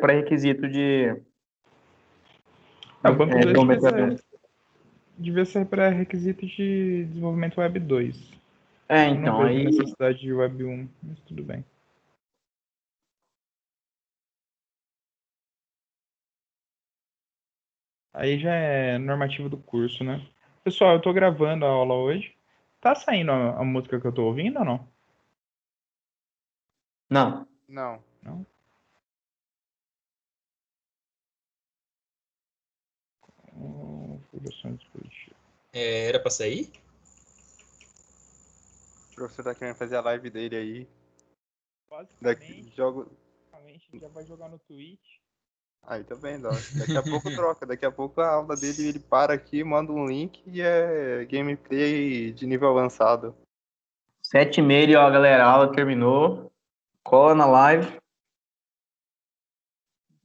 pré-requisito de O Banco 2 desenvolvimento Web 1. devia ser pré-requisito de desenvolvimento Web 2. Eu não Então, vejo aí... necessidade de Web 1, mas tudo bem. Aí já é normativo do curso, né? Pessoal, eu tô gravando a aula hoje. Tá saindo a música que eu tô ouvindo ou não? Não. Não. Não? Produção dispositiva. Era pra sair? O professor tá querendo fazer a live dele aí. Basicamente, Jogo. a gente já vai jogar no Twitch. Aí tá vendo, ó. Daqui a pouco troca. Daqui a pouco a aula dele, ele para aqui, manda um link e é gameplay de nível avançado. 7h30, ó, galera. A aula terminou. Cola na live.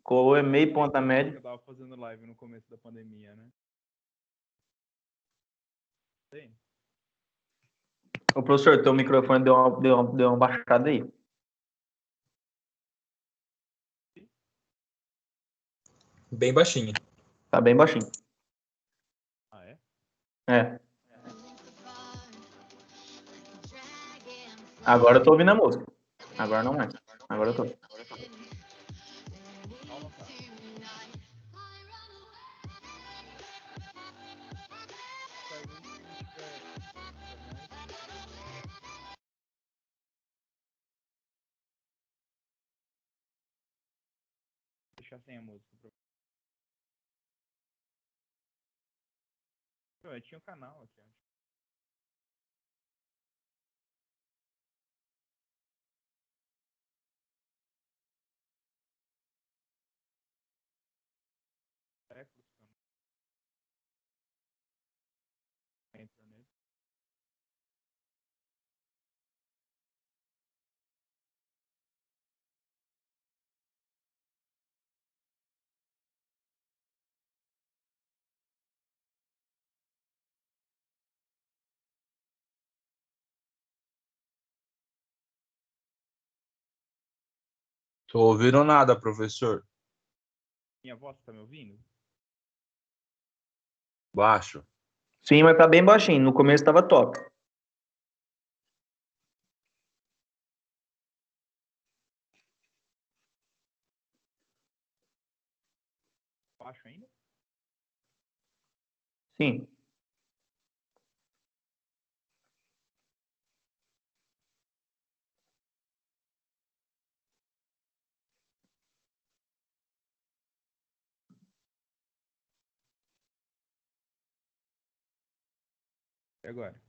Colou e-mail, ponta média. Eu tava fazendo live no começo da pandemia, né? Sim. Ô, professor, teu microfone deu uma baixada aí. Bem baixinho. Tá bem baixinho. Ah, é? É. Agora eu tô ouvindo a música. Agora não mais. Agora eu tô. Calma, cara. Deixar sem a música. Eu tinha um canal aqui, acho. Entra nele. Tô ouvindo nada, professor. Minha voz tá me ouvindo? Baixo. Sim, mas tá bem baixinho. No começo tava top. Baixo ainda? Sim. E agora?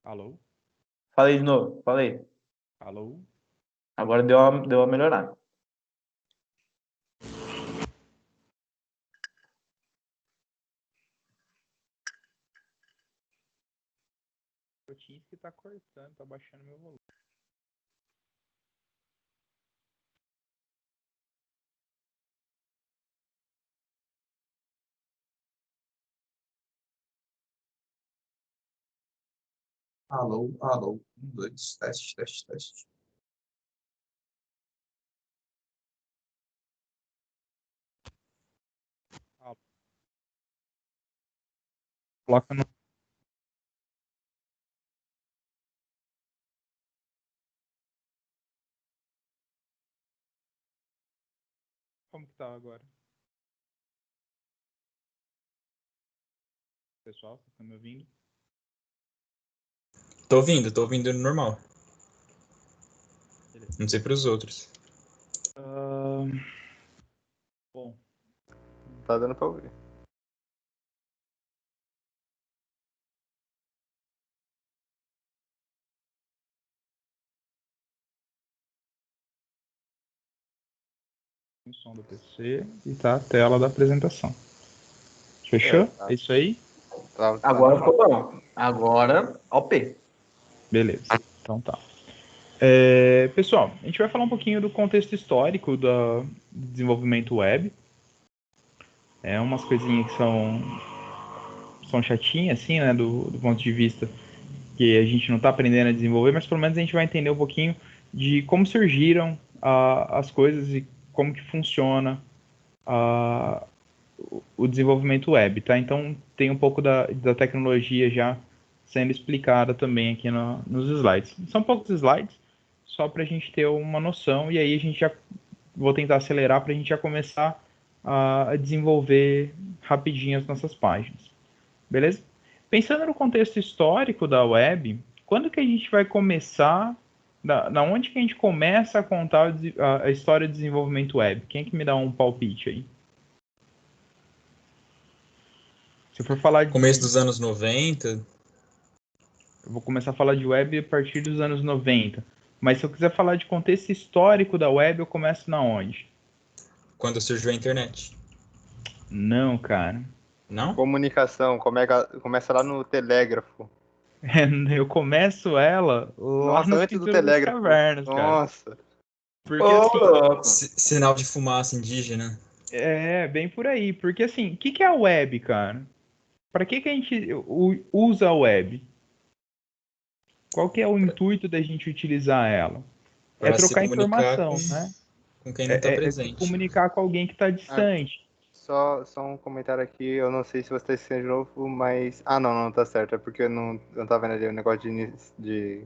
Alô? Falei de novo. Falei. Alô? Agora deu uma melhorada. O Teams que tá cortando, tá baixando meu volume. Alô, alô. 1, 2, teste, teste, teste. Coloca no... Como que tá agora? Pessoal, vocês estão me ouvindo? Tô ouvindo normal. Beleza. Não sei pros outros. Bom, Tá dando pra ouvir. o som do PC e tá a tela da apresentação. Fechou? Tá. É isso aí? Agora ficou bom. Agora, OP. Beleza. Então tá. Pessoal, a gente vai falar um pouquinho do contexto histórico do desenvolvimento web. É umas coisinhas que são chatinhas, assim, né, do ponto de vista que a gente não está aprendendo a desenvolver, mas pelo menos a gente vai entender um pouquinho de como surgiram as coisas e como que funciona o desenvolvimento web, tá? Então tem um pouco da tecnologia já sendo explicada também aqui nos slides. São poucos slides, só para a gente ter uma noção, e aí a gente já vou tentar acelerar para a gente já começar a desenvolver rapidinho as nossas páginas. Beleza? Pensando no contexto histórico da web, quando que a gente vai começar, da onde que a gente começa a contar a história do desenvolvimento web? Quem é que me dá um palpite aí? Se for falar de... Começo dos anos 90. Eu vou começar a falar de web a partir dos anos 90. Mas se eu quiser falar de contexto histórico da web, eu começo na onde? Quando surgiu a internet. Não, cara. Não? Comunicação, começa lá no telégrafo. Eu começo ela lá Nossa, nas antes do pinturas das telégrafo. cavernas, cara. Nossa. Porque Ô, assim, louco. Sinal de fumaça indígena. bem por aí. Porque assim, o que é a web, cara? Para que a gente usa a web? Qual que é o intuito da gente utilizar ela? É Para se trocar comunicar informação, né? com quem não está É presente. comunicar com alguém que está distante. Só um comentário aqui, eu não sei se você está esquecendo de novo, mas... Ah, não, tá certo. É porque eu não tava vendo ali o negócio de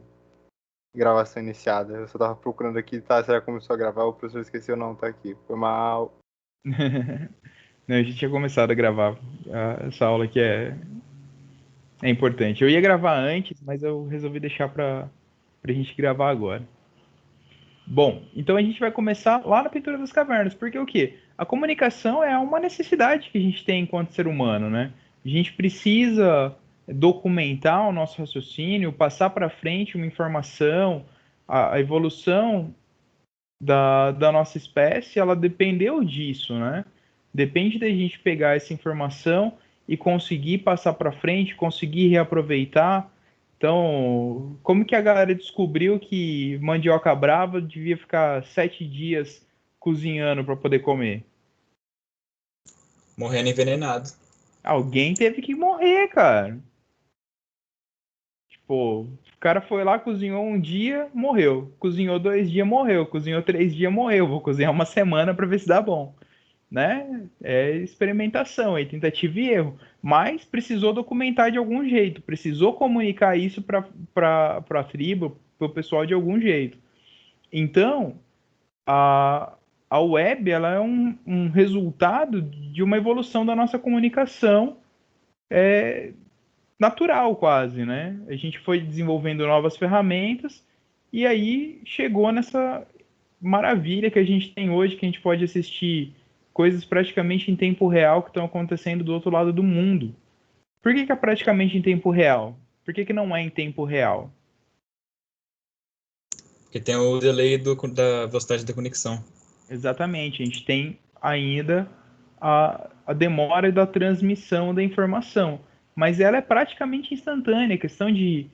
gravação iniciada. Eu só tava procurando aqui, tá, será que começou a gravar? O professor esqueceu, não, tá aqui. Foi mal. Não, a gente tinha começado a gravar essa aula aqui é importante. Eu ia gravar antes, mas eu resolvi deixar para a gente gravar agora. Bom, então a gente vai começar lá na pintura das cavernas, porque o quê? A comunicação é uma necessidade que a gente tem enquanto ser humano, né? A gente precisa documentar o nosso raciocínio, passar para frente uma informação, a evolução da nossa espécie, ela dependeu disso, né? Depende da gente pegar essa informação e conseguir passar para frente, conseguir reaproveitar. Então, como que a galera descobriu que mandioca brava devia ficar 7 dias cozinhando para poder comer? Morrendo envenenado. Alguém teve que morrer, cara. Tipo, o cara foi lá, cozinhou um dia, morreu. Cozinhou 2 dias, morreu. Cozinhou 3 dias, morreu. Vou cozinhar uma semana para ver se dá bom, né? É experimentação, é tentativa e erro. Mas precisou documentar de algum jeito, precisou comunicar isso para a tribo, para o pessoal de algum jeito. Então, a web ela é um resultado de uma evolução da nossa comunicação natural, quase, né? A gente foi desenvolvendo novas ferramentas e aí chegou nessa maravilha que a gente tem hoje, que a gente pode assistir coisas praticamente em tempo real que estão acontecendo do outro lado do mundo. Por que é praticamente em tempo real? Por que não é em tempo real? Porque tem o delay da velocidade da conexão. Exatamente, a gente tem ainda a demora da transmissão da informação, mas ela é praticamente instantânea, questão de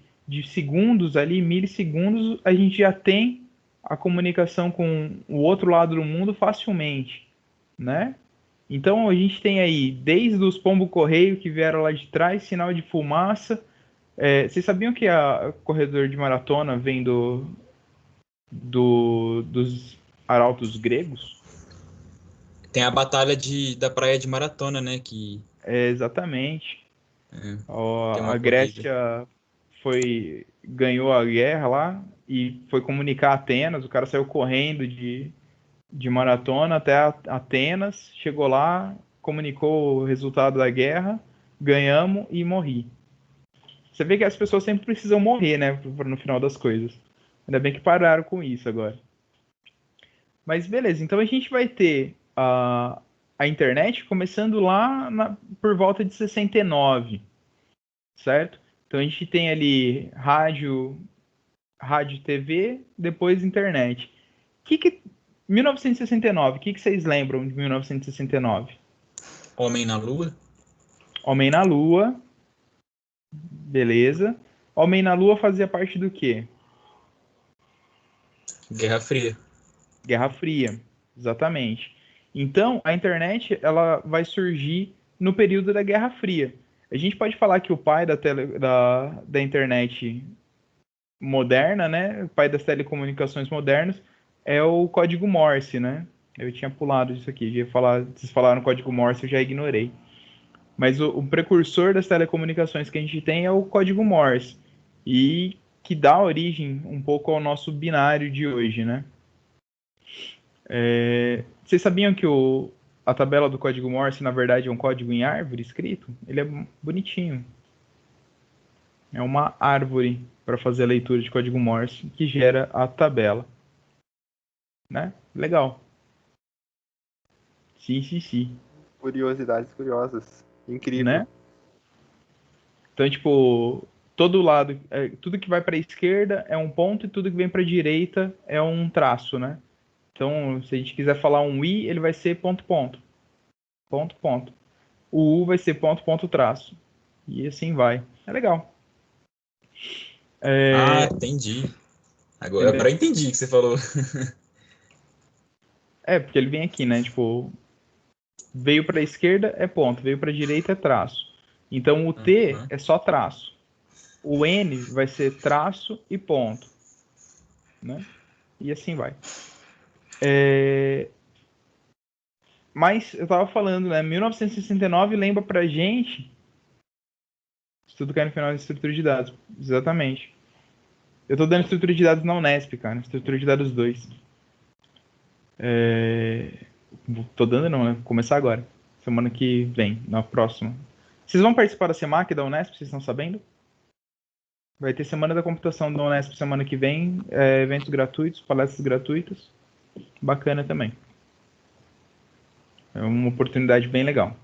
segundos ali, milissegundos, a gente já tem a comunicação com o outro lado do mundo facilmente, né? Então a gente tem aí, desde os pombo-correio que vieram lá de trás, sinal de fumaça. Vocês sabiam que a corredor de maratona vem dos arautos gregos? Tem a batalha da praia de Maratona, né? Que Exatamente. tem A uma corrida. Grécia ganhou a guerra lá e foi comunicar a Atenas. O cara saiu correndo de maratona até Atenas, chegou lá, comunicou o resultado da guerra, ganhamos e morri. Você vê que as pessoas sempre precisam morrer, né, no final das coisas. Ainda bem que pararam com isso agora. Mas beleza, então a gente vai ter a internet começando lá por volta de 69, certo? Então a gente tem ali rádio e TV, depois internet. 1969, o que vocês lembram de 1969? Homem na Lua. Homem na Lua, beleza. Homem na Lua fazia parte do quê? Guerra Fria. Guerra Fria, exatamente. Então, a internet ela vai surgir no período da Guerra Fria. A gente pode falar que o pai da internet moderna, né? O pai das telecomunicações modernas é o código Morse, né? Eu tinha pulado isso aqui, vocês falaram código Morse, eu já ignorei. Mas o precursor das telecomunicações que a gente tem é o código Morse, e que dá origem um pouco ao nosso binário de hoje, né? Vocês sabiam que a tabela do código Morse, na verdade, é um código em árvore escrito? Ele é bonitinho. É uma árvore para fazer a leitura de código Morse que gera a tabela. Né? Legal. Sim. Curiosidades curiosas. Incrível. Né? Então, tipo, todo lado, tudo que vai para a esquerda é um ponto e tudo que vem para a direita é um traço, né? Então, se a gente quiser falar um i, ele vai ser ponto, ponto. Ponto, ponto. O u vai ser ponto, ponto, traço. E assim vai. É legal. Entendi. Agora eu entendi o que você falou. Porque ele vem aqui, né? Tipo, veio para a esquerda é ponto, veio para a direita é traço. Então o T é só traço. O N vai ser traço e ponto. Né? E assim vai. Mas eu tava falando, né? 1969 lembra pra gente estudo cai no final de estrutura de dados. Exatamente. Eu tô dando estrutura de dados na Unesp, cara. Estrutura de dados 2. Tô dando não, né? Vou começar agora. Semana que vem, na próxima. Vocês vão participar da SEMAC da Unesp, vocês estão sabendo? Vai ter Semana da Computação da Unesp semana que vem. Eventos gratuitos, palestras gratuitas. Bacana também. É uma oportunidade bem legal.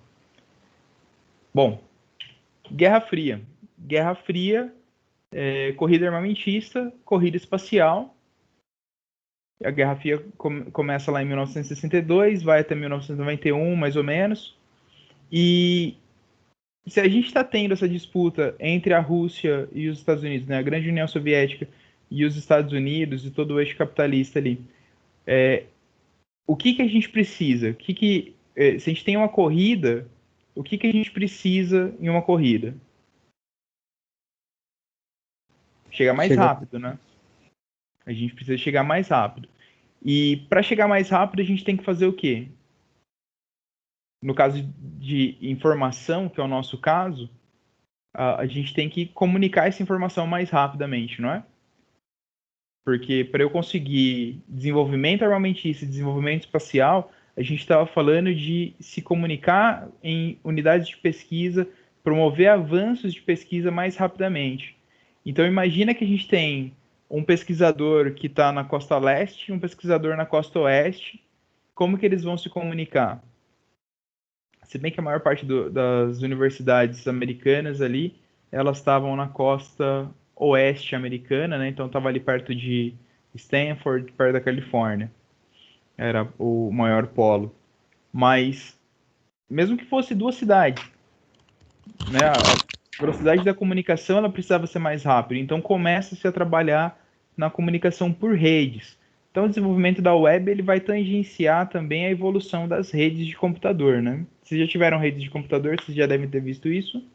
Bom, Guerra Fria. Guerra Fria, corrida armamentista, corrida espacial. A Guerra Fria começa lá em 1962, vai até 1991, mais ou menos. E se a gente está tendo essa disputa entre a Rússia e os Estados Unidos, né, a grande União Soviética e os Estados Unidos e todo o eixo capitalista ali, o que a gente precisa? Se a gente tem uma corrida, o que a gente precisa em uma corrida? Chegar mais rápido, né? A gente precisa chegar mais rápido. E para chegar mais rápido, a gente tem que fazer o quê? No caso de informação, que é o nosso caso, a gente tem que comunicar essa informação mais rapidamente, não é? Porque para eu conseguir desenvolvimento armamentista e desenvolvimento espacial, a gente estava falando de se comunicar em unidades de pesquisa, promover avanços de pesquisa mais rapidamente. Então imagina que a gente tem um pesquisador que está na costa leste, um pesquisador na costa oeste, como que eles vão se comunicar? Se bem que a maior parte das universidades americanas ali, elas estavam na costa oeste americana, né? Então estava ali perto de Stanford, perto da Califórnia. Era o maior polo. Mas, mesmo que fosse duas cidades, né? A velocidade da comunicação ela precisava ser mais rápida. Então começa-se a trabalhar na comunicação por redes. Então o desenvolvimento da web ele vai tangenciar também a evolução das redes de computador, né? Vocês já tiveram redes de computador, vocês já devem ter visto isso.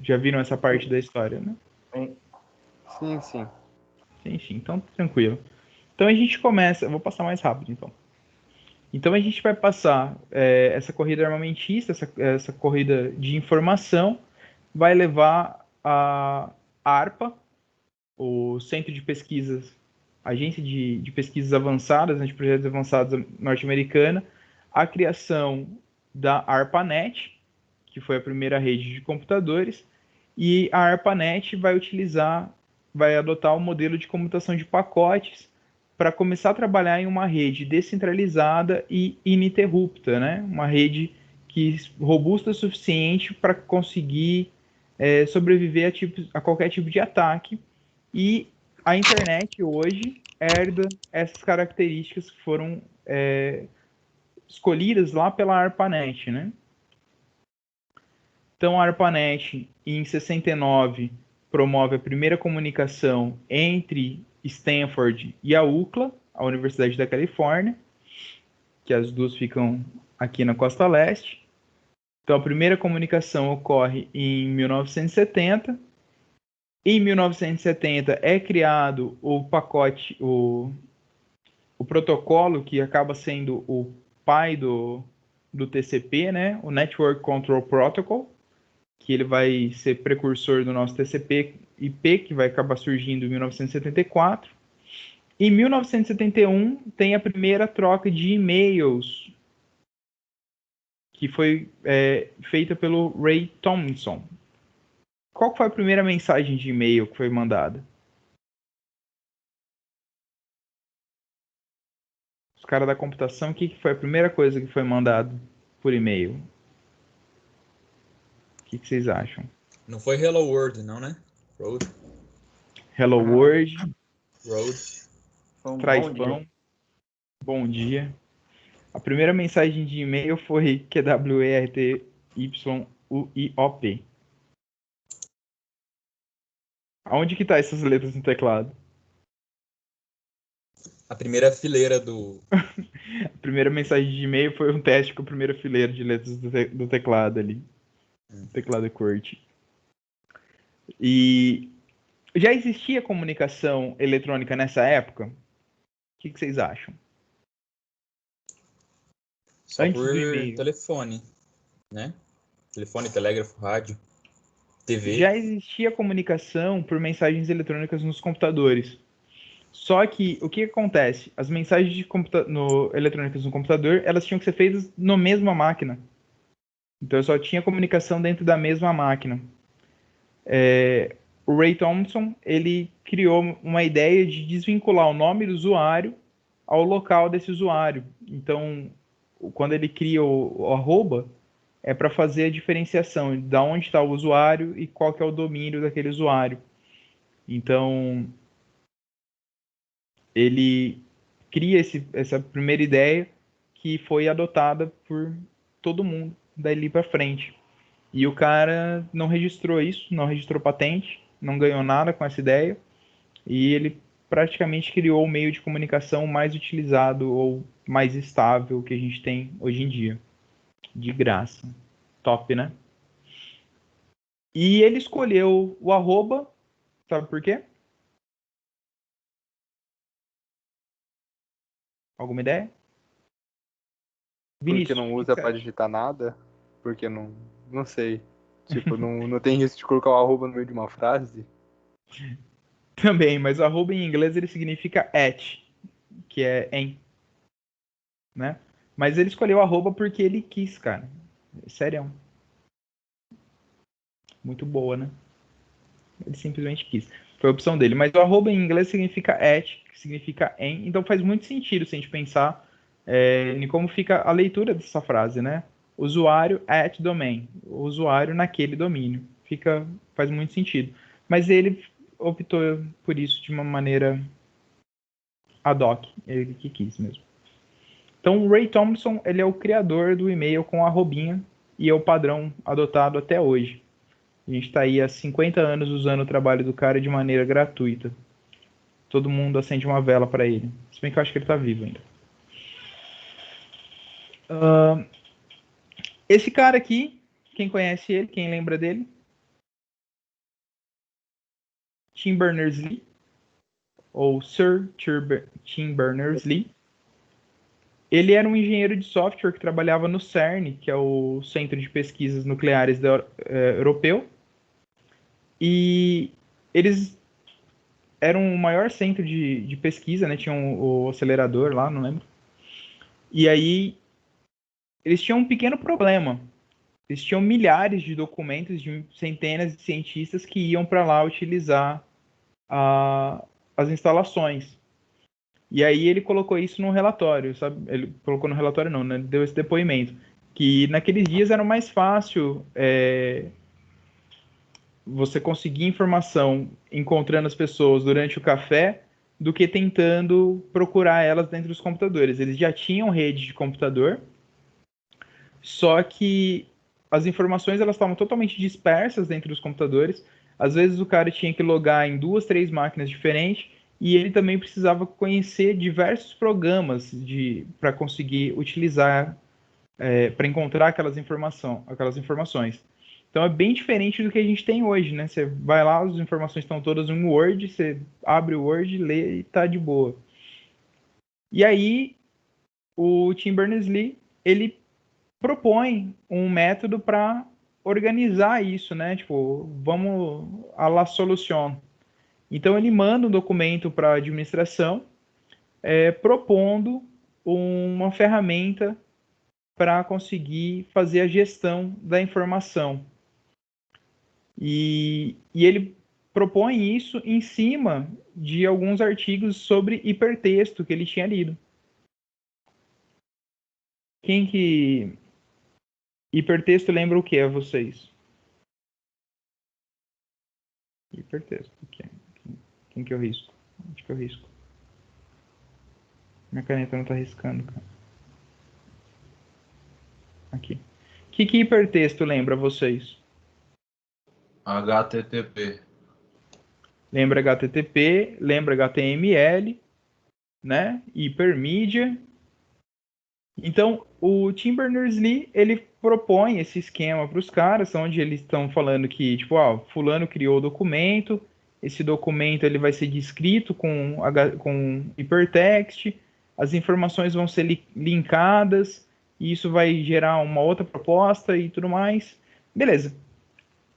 Já viram essa parte da história, né? Sim. Sim, então tranquilo. Então a gente começa, eu vou passar mais rápido então. Então a gente vai passar essa corrida armamentista, essa corrida de informação, vai levar a ARPA, o Centro de Pesquisas, Agência de Pesquisas Avançadas, né, de Projetos Avançados norte-americana, a criação da ARPANET, que foi a primeira rede de computadores, e a ARPANET vai adotar o modelo de computação de pacotes para começar a trabalhar em uma rede descentralizada e ininterrupta, né? Uma rede robusta o suficiente para conseguir sobreviver a qualquer tipo de ataque. E a internet hoje herda essas características que foram escolhidas lá pela ARPANET, né? Então a ARPANET, em 69, promove a primeira comunicação entre Stanford e a UCLA, a Universidade da Califórnia, que as duas ficam aqui na costa leste. Então a primeira comunicação ocorre em 1970 Em 1970 é criado o pacote, o protocolo que acaba sendo o pai do TCP, né? O Network Control Protocol, que ele vai ser precursor do nosso TCP/IP, que vai acabar surgindo em 1974. Em 1971 tem a primeira troca de e-mails, que foi feita pelo Ray Tomlinson. Qual foi a primeira mensagem de e-mail que foi mandada? Os caras da computação, o que foi a primeira coisa que foi mandado por e-mail? O que vocês acham? Não foi Hello World, não, né? Road. Hello World, Road. Um traz bom pão, dia. bom dia. A primeira mensagem de e-mail foi QWERTYUIOP. Aonde que tá essas letras no teclado? A primeira fileira do. A primeira mensagem de e-mail foi um teste com a primeira fileira de letras do teclado ali. Teclado QWERTY. E já existia comunicação eletrônica nessa época? O que vocês acham? Só Antes por do e-mail. telefone, né? Telefone, telégrafo, rádio, TV. Já existia comunicação por mensagens eletrônicas nos computadores. Só que o que acontece? As mensagens eletrônicas no computador, elas tinham que ser feitas na mesma máquina. Então só tinha comunicação dentro da mesma máquina. O Ray Thompson, ele criou uma ideia de desvincular o nome do usuário ao local desse usuário. Então, quando ele cria o arroba, é para fazer a diferenciação de onde está o usuário e qual que é o domínio daquele usuário. Então, ele cria essa primeira ideia que foi adotada por todo mundo dali para frente. E o cara não registrou isso, não registrou patente, não ganhou nada com essa ideia, e ele praticamente criou o meio de comunicação mais utilizado ou mais estável que a gente tem hoje em dia. De graça. Top, né? E ele escolheu o arroba, sabe por quê? Alguma ideia? Porque Vinícius, não o que usa você pra acha? digitar nada? Porque não sei. Tipo, não tem risco de colocar o arroba no meio de uma frase? Também, mas o arroba em inglês ele significa at, que é em, né? Mas ele escolheu o arroba porque ele quis, cara. Sério. Muito boa, né? Ele simplesmente quis. Foi a opção dele. Mas o arroba em inglês significa at, que significa em. Então faz muito sentido se a gente pensar em como fica a leitura dessa frase, né? Usuário at domain. O usuário naquele domínio. Faz muito sentido. Mas ele optou por isso de uma maneira ad hoc. Ele que quis mesmo. Então o Ray Thompson, ele é o criador do e-mail com arrobinha e é o padrão adotado até hoje. A gente está aí há 50 anos usando o trabalho do cara de maneira gratuita. Todo mundo acende uma vela para ele. Se bem que eu acho que ele está vivo ainda. Esse cara aqui, quem conhece ele, quem lembra dele? Tim Berners-Lee, ou Sir Tim Berners-Lee. Ele era um engenheiro de software que trabalhava no CERN, que é o Centro de Pesquisas Nucleares Europeu. E eles eram o maior centro de pesquisa, né? Tinham o acelerador lá, não lembro. E aí eles tinham um pequeno problema. Eles tinham milhares de documentos de centenas de cientistas que iam para lá utilizar as instalações. E aí ele colocou isso no relatório, sabe? Ele colocou no relatório não, né? Ele deu esse depoimento. Que naqueles dias era mais fácil você conseguir informação encontrando as pessoas durante o café do que tentando procurar elas dentro dos computadores. Eles já tinham rede de computador, só que as informações elas estavam totalmente dispersas dentro dos computadores. Às vezes o cara tinha que logar em 2, 3 máquinas diferentes e ele também precisava conhecer diversos programas para conseguir utilizar, para encontrar aquelas informações. Então é bem diferente do que a gente tem hoje, né? Você vai lá, as informações estão todas no Word, você abre o Word, lê e tá de boa. E aí, o Tim Berners-Lee, ele propõe um método para organizar isso, né? Tipo, vamos a la solução. Então ele manda um documento para a administração, propondo uma ferramenta para conseguir fazer a gestão da informação. E ele propõe isso em cima de alguns artigos sobre hipertexto que ele tinha lido. Quem que... Hipertexto lembra o que a vocês? Hipertexto, quem que eu risco? Onde que eu risco? Minha caneta não tá riscando, cara. Aqui. O que hipertexto lembra a vocês? HTTP. Lembra HTTP, lembra HTML, né? Hipermídia. Então, o Tim Berners-Lee, ele propõe esse esquema para os caras, onde eles estão falando que, tipo, fulano criou o documento, esse documento ele vai ser descrito com hipertext, as informações vão ser linkadas, e isso vai gerar uma outra proposta e tudo mais. Beleza.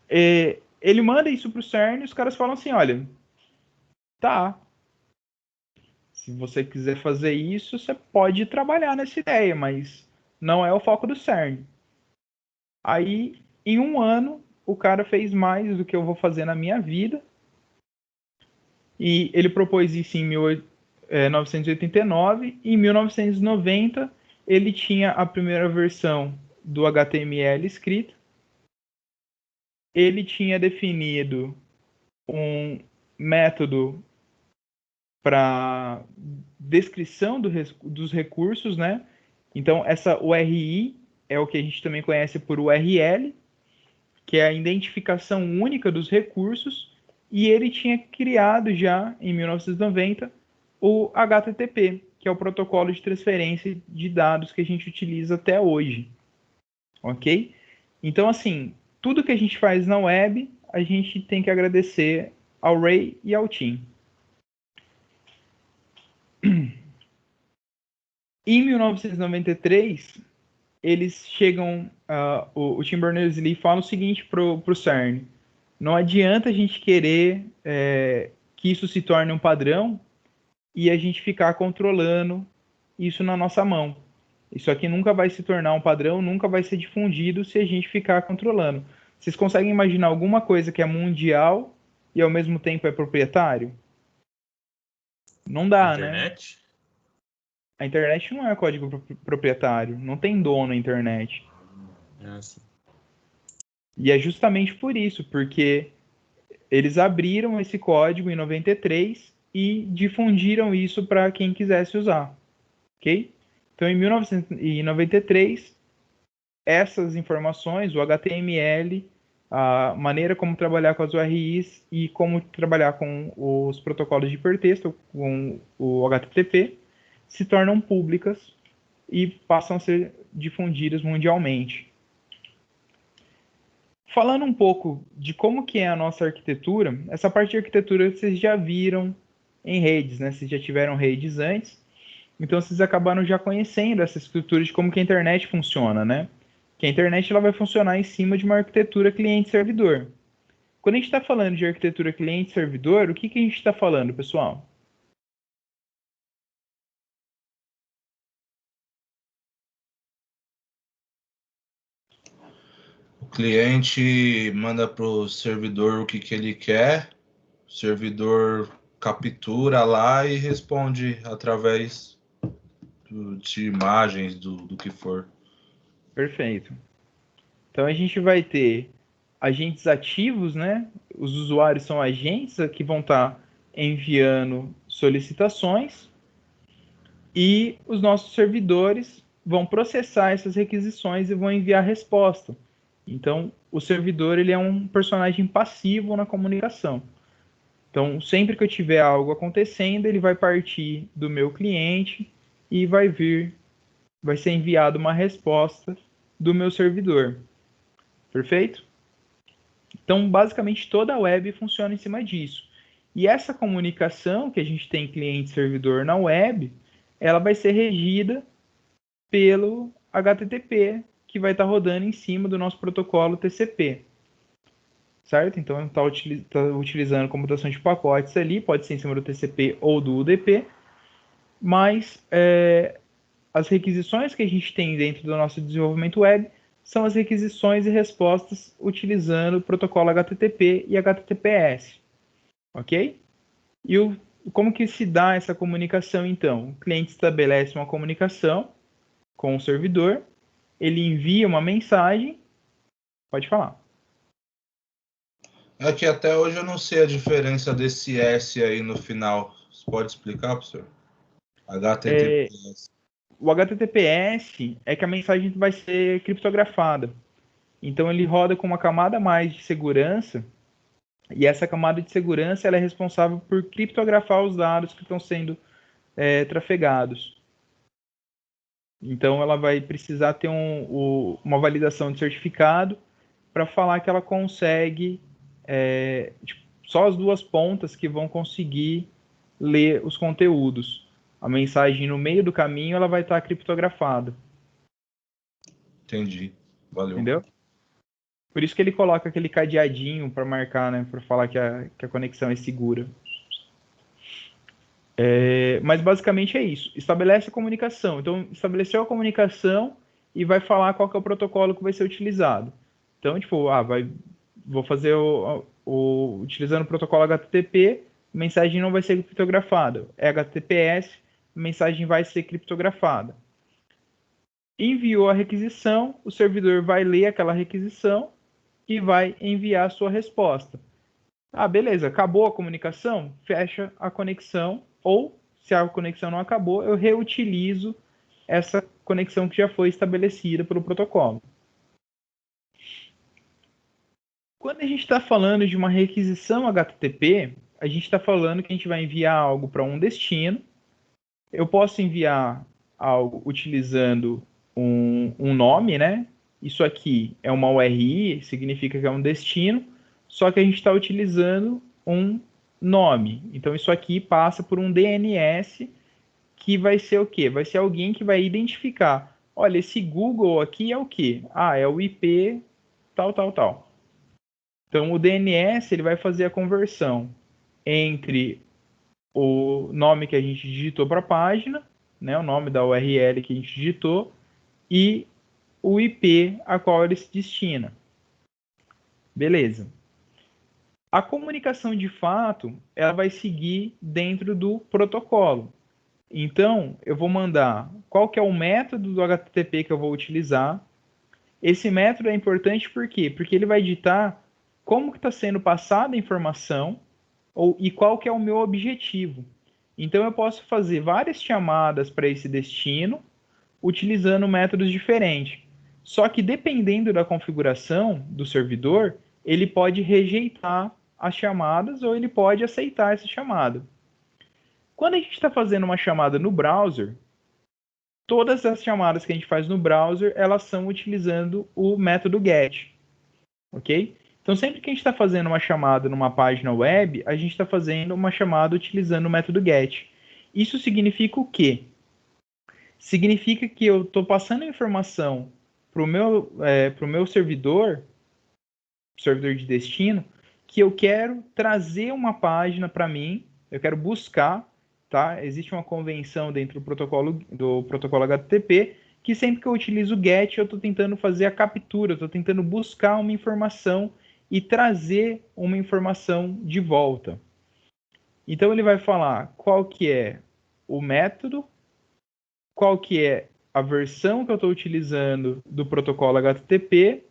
Ele manda isso para o CERN e os caras falam assim, olha, tá, se você quiser fazer isso, você pode trabalhar nessa ideia, mas não é o foco do CERN. Aí, em um ano, o cara fez mais do que eu vou fazer na minha vida. E ele propôs isso em 1989. Em 1990, ele tinha a primeira versão do HTML escrita. Ele tinha definido um método para descrição dos recursos, né? Então, essa URI é o que a gente também conhece por URL, que é a identificação única dos recursos, e ele tinha criado já, em 1990, o HTTP, que é o protocolo de transferência de dados que a gente utiliza até hoje. Ok? Então, assim, tudo que a gente faz na web, a gente tem que agradecer ao Ray e ao Tim. Em 1993, eles chegam, o Tim Berners-Lee fala o seguinte para o CERN: não adianta a gente querer que isso se torne um padrão e a gente ficar controlando isso na nossa mão. Isso aqui nunca vai se tornar um padrão, nunca vai ser difundido se a gente ficar controlando. Vocês conseguem imaginar alguma coisa que é mundial e ao mesmo tempo é proprietário? Não dá, né? Internet? A internet não é código proprietário, não tem dono na internet. Sim. E é justamente por isso, porque eles abriram esse código em 93 e difundiram isso para quem quisesse usar, ok? Então, em 1993, essas informações, o HTML, a maneira como trabalhar com as URIs e como trabalhar com os protocolos de hipertexto, com o HTTP, se tornam públicas e passam a ser difundidas mundialmente. Falando um pouco de como que é a nossa arquitetura, essa parte de arquitetura vocês já viram em redes, né? Vocês já tiveram redes antes, então vocês acabaram já conhecendo essa estrutura de como que a internet funciona, né? Que a internet ela vai funcionar em cima de uma arquitetura cliente-servidor. Quando a gente está falando de arquitetura cliente-servidor, o que a gente está falando, pessoal? O cliente manda para o servidor o que ele quer, o servidor captura lá e responde através de imagens do que for. Perfeito. Então a gente vai ter agentes ativos, né? Os usuários são agentes que vão estar enviando solicitações e os nossos servidores vão processar essas requisições e vão enviar resposta. Então, o servidor ele é um personagem passivo na comunicação. Então, sempre que eu tiver algo acontecendo, ele vai partir do meu cliente e vai ser enviado uma resposta do meu servidor. Perfeito? Então, basicamente, toda a web funciona em cima disso. E essa comunicação que a gente tem cliente-servidor na web, ela vai ser regida pelo HTTP, que vai estar rodando em cima do nosso protocolo TCP. Certo? Então, está utilizando computação de pacotes ali, pode ser em cima do TCP ou do UDP, mas as requisições que a gente tem dentro do nosso desenvolvimento web são as requisições e respostas utilizando o protocolo HTTP e HTTPS. Ok? E como que se dá essa comunicação, então? O cliente estabelece uma comunicação com o servidor, ele envia uma mensagem, pode falar. É que até hoje eu não sei a diferença desse S aí no final. Você pode explicar, professor? HTTPS. O HTTPS é que a mensagem vai ser criptografada. Então ele roda com uma camada a mais de segurança, e essa camada de segurança ela é responsável por criptografar os dados que estão sendo trafegados. Então ela vai precisar ter uma validação de certificado para falar que ela consegue só as duas pontas que vão conseguir ler os conteúdos. A mensagem no meio do caminho ela vai estar criptografada. Entendi. Valeu. Entendeu? Por isso que ele coloca aquele cadeadinho para marcar, né? Para falar que a conexão é segura. Mas basicamente é isso. Estabelece a comunicação. Então, estabeleceu a comunicação e vai falar qual que é o protocolo que vai ser utilizado. Então, tipo, vou fazer utilizando o protocolo HTTP, a mensagem não vai ser criptografada. É HTTPS, a mensagem vai ser criptografada. Enviou a requisição, o servidor vai ler aquela requisição e vai enviar a sua resposta. Beleza, acabou a comunicação? Fecha a conexão, ou se a conexão não acabou, eu reutilizo essa conexão que já foi estabelecida pelo protocolo. Quando a gente está falando de uma requisição HTTP, a gente está falando que a gente vai enviar algo para um destino. Eu posso enviar algo utilizando um nome, né? Isso aqui é uma URI, significa que é um destino, só que a gente está utilizando um nome. Então, isso aqui passa por um DNS, que vai ser o quê? Vai ser alguém que vai identificar. Olha, esse Google aqui é o quê? É o IP tal, tal, tal. Então, o DNS ele vai fazer a conversão entre o nome que a gente digitou para a página, né, o nome da URL que a gente digitou, e o IP a qual ele se destina. Beleza. A comunicação de fato, ela vai seguir dentro do protocolo. Então, eu vou mandar qual que é o método do HTTP que eu vou utilizar. Esse método é importante por quê? Porque ele vai ditar como que está sendo passada a informação e qual que é o meu objetivo. Então, eu posso fazer várias chamadas para esse destino, utilizando métodos diferentes. Só que dependendo da configuração do servidor, ele pode rejeitar as chamadas ou ele pode aceitar essa chamada. Quando a gente está fazendo uma chamada no browser, todas as chamadas que a gente faz no browser, elas são utilizando o método GET. Ok? Então, sempre que a gente está fazendo uma chamada numa página web, a gente está fazendo uma chamada utilizando o método GET. Isso significa o quê? Significa que eu estou passando a informação para o meu servidor de destino, que eu quero trazer uma página para mim, eu quero buscar, tá? Existe uma convenção dentro do protocolo HTTP, que sempre que eu utilizo o GET, eu estou tentando fazer a captura, eu estou tentando buscar uma informação e trazer uma informação de volta. Então ele vai falar qual que é o método, qual que é a versão que eu estou utilizando do protocolo HTTP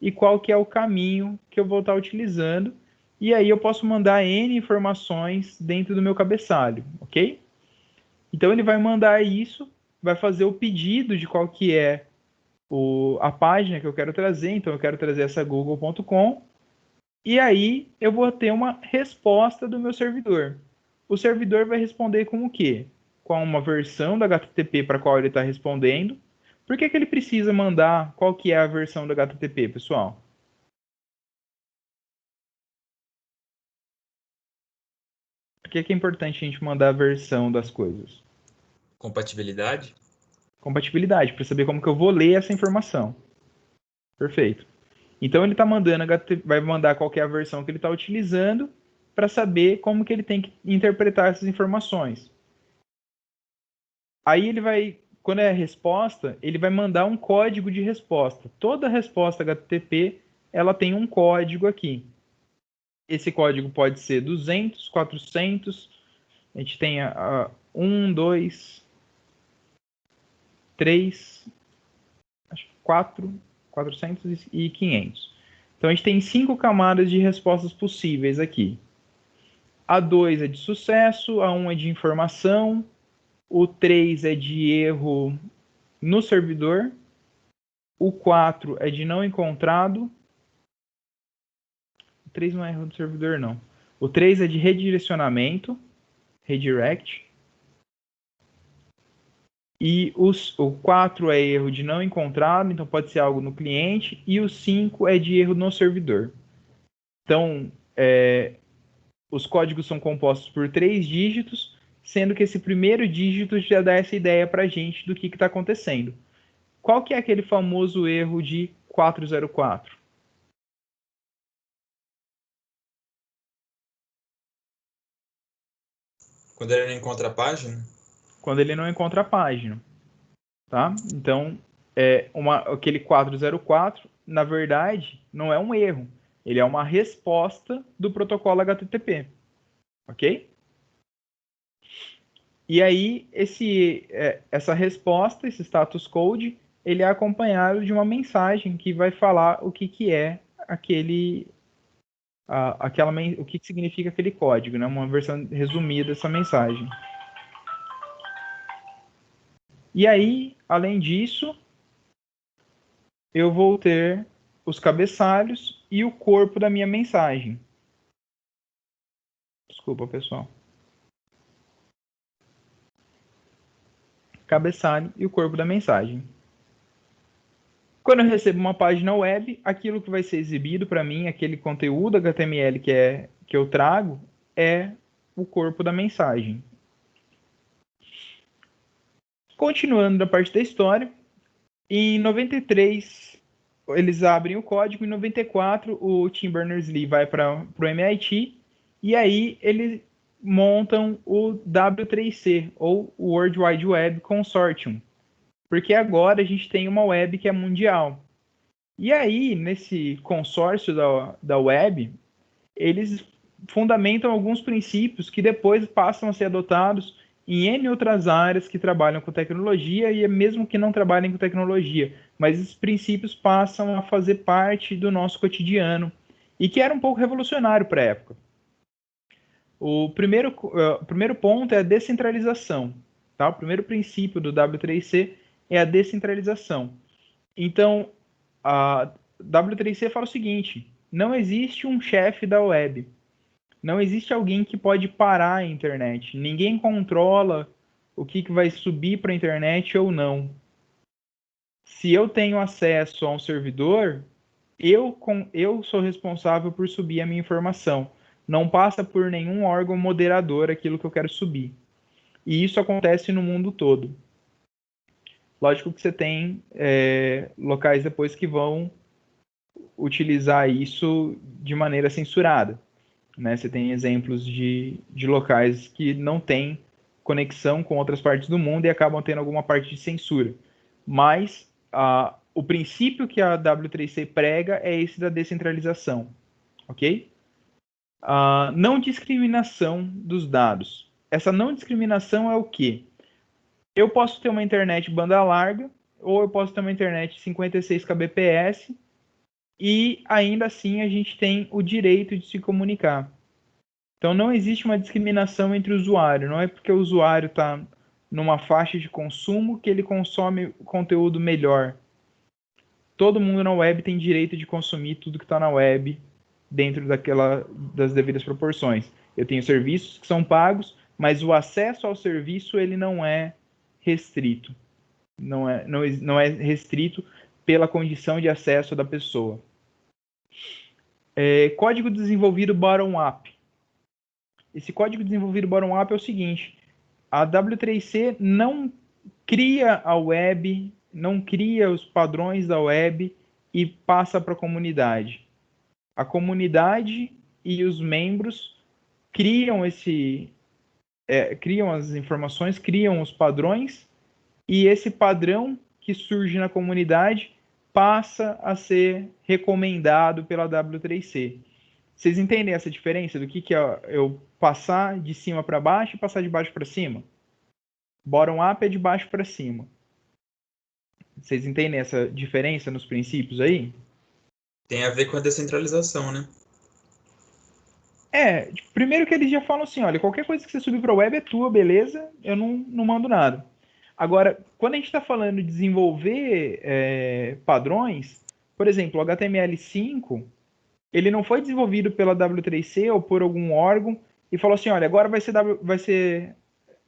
e qual que é o caminho que eu vou estar utilizando. E aí eu posso mandar N informações dentro do meu cabeçalho, ok? Então ele vai mandar isso, vai fazer o pedido de qual que é a página que eu quero trazer. Então eu quero trazer essa google.com. E aí eu vou ter uma resposta do meu servidor. O servidor vai responder com o quê? Com uma versão da HTTP para a qual ele está respondendo. Por que ele precisa mandar qual que é a versão do HTTP, pessoal? que é importante a gente mandar a versão das coisas? Compatibilidade? Compatibilidade, para saber como que eu vou ler essa informação. Perfeito. Então ele está mandando, vai mandar qual que é a versão que ele está utilizando para saber como que ele tem que interpretar essas informações. Aí ele vai, quando é a resposta, ele vai mandar um código de resposta. Toda resposta HTTP, ela tem um código aqui. Esse código pode ser 200, 400, a gente tem 1, 2, 3, acho que 4, 400 e 500. Então a gente tem 5 camadas de respostas possíveis aqui. A 2 é de sucesso, a 1 é de informação, o 3 é de erro no servidor, o 4 é de não encontrado, o 3 não é erro no servidor não, o 3 é de redirecionamento, redirect, e o 4 é erro de não encontrado, então pode ser algo no cliente, e o 5 é de erro no servidor. Então, os códigos são compostos por 3 dígitos, sendo que esse primeiro dígito já dá essa ideia para a gente do que está acontecendo. Qual que é aquele famoso erro de 404? Quando ele não encontra a página? Quando ele não encontra a página. Tá? Então, aquele 404, na verdade, não é um erro. Ele é uma resposta do protocolo HTTP. Ok? E aí, essa resposta, esse status code, ele é acompanhado de uma mensagem que vai falar o que é o que significa aquele código, né? Uma versão resumida dessa mensagem. E aí, além disso, eu vou ter os cabeçalhos e o corpo da minha mensagem. Desculpa, pessoal. Cabeçalho e o corpo da mensagem. Quando eu recebo uma página web, aquilo que vai ser exibido para mim, aquele conteúdo HTML que eu trago, é o corpo da mensagem. Continuando da parte da história, em 93 eles abrem o código, em 94 o Tim Berners-Lee vai para o MIT e aí eles montam o W3C, ou o World Wide Web Consortium, porque agora a gente tem uma web que é mundial. E aí, nesse consórcio da web, eles fundamentam alguns princípios que depois passam a ser adotados em N outras áreas que trabalham com tecnologia e mesmo que não trabalhem com tecnologia, mas esses princípios passam a fazer parte do nosso cotidiano e que era um pouco revolucionário para a época. O primeiro ponto é a descentralização. Tá? O primeiro princípio do W3C é a descentralização. Então, a W3C fala o seguinte: não existe um chefe da web. Não existe alguém que pode parar a internet. Ninguém controla o que vai subir para a internet ou não. Se eu tenho acesso a um servidor, eu sou responsável por subir a minha informação. Não passa por nenhum órgão moderador aquilo que eu quero subir. E isso acontece no mundo todo. Lógico que você tem locais depois que vão utilizar isso de maneira censurada. Né? Você tem exemplos de locais que não têm conexão com outras partes do mundo e acabam tendo alguma parte de censura. Mas o princípio que a W3C prega é esse da descentralização. Ok? Não discriminação dos dados. Essa não discriminação é o quê? Eu posso ter uma internet banda larga, ou eu posso ter uma internet 56 kbps, e ainda assim a gente tem o direito de se comunicar. Então não existe uma discriminação entre o usuário. Não é porque o usuário está numa faixa de consumo que ele consome conteúdo melhor. Todo mundo na web tem direito de consumir tudo que está na web dentro das devidas proporções. Eu tenho serviços que são pagos, mas o acesso ao serviço ele não é restrito. Não é restrito pela condição de acesso da pessoa. Código desenvolvido bottom-up. Esse código desenvolvido bottom-up é o seguinte: a W3C não cria a web, não cria os padrões da web e passa para a comunidade. A comunidade e os membros criam criam as informações, criam os padrões, e esse padrão que surge na comunidade passa a ser recomendado pela W3C. Vocês entendem essa diferença do que é eu passar de cima para baixo e passar de baixo para cima? Bottom-up é de baixo para cima. Vocês entendem essa diferença nos princípios aí? Tem a ver com a descentralização, né? Primeiro que eles já falam assim, olha, qualquer coisa que você subir para a web é tua, beleza, eu não mando nada. Agora, quando a gente está falando de desenvolver padrões, por exemplo, o HTML5, ele não foi desenvolvido pela W3C ou por algum órgão e falou assim, olha, agora vai ser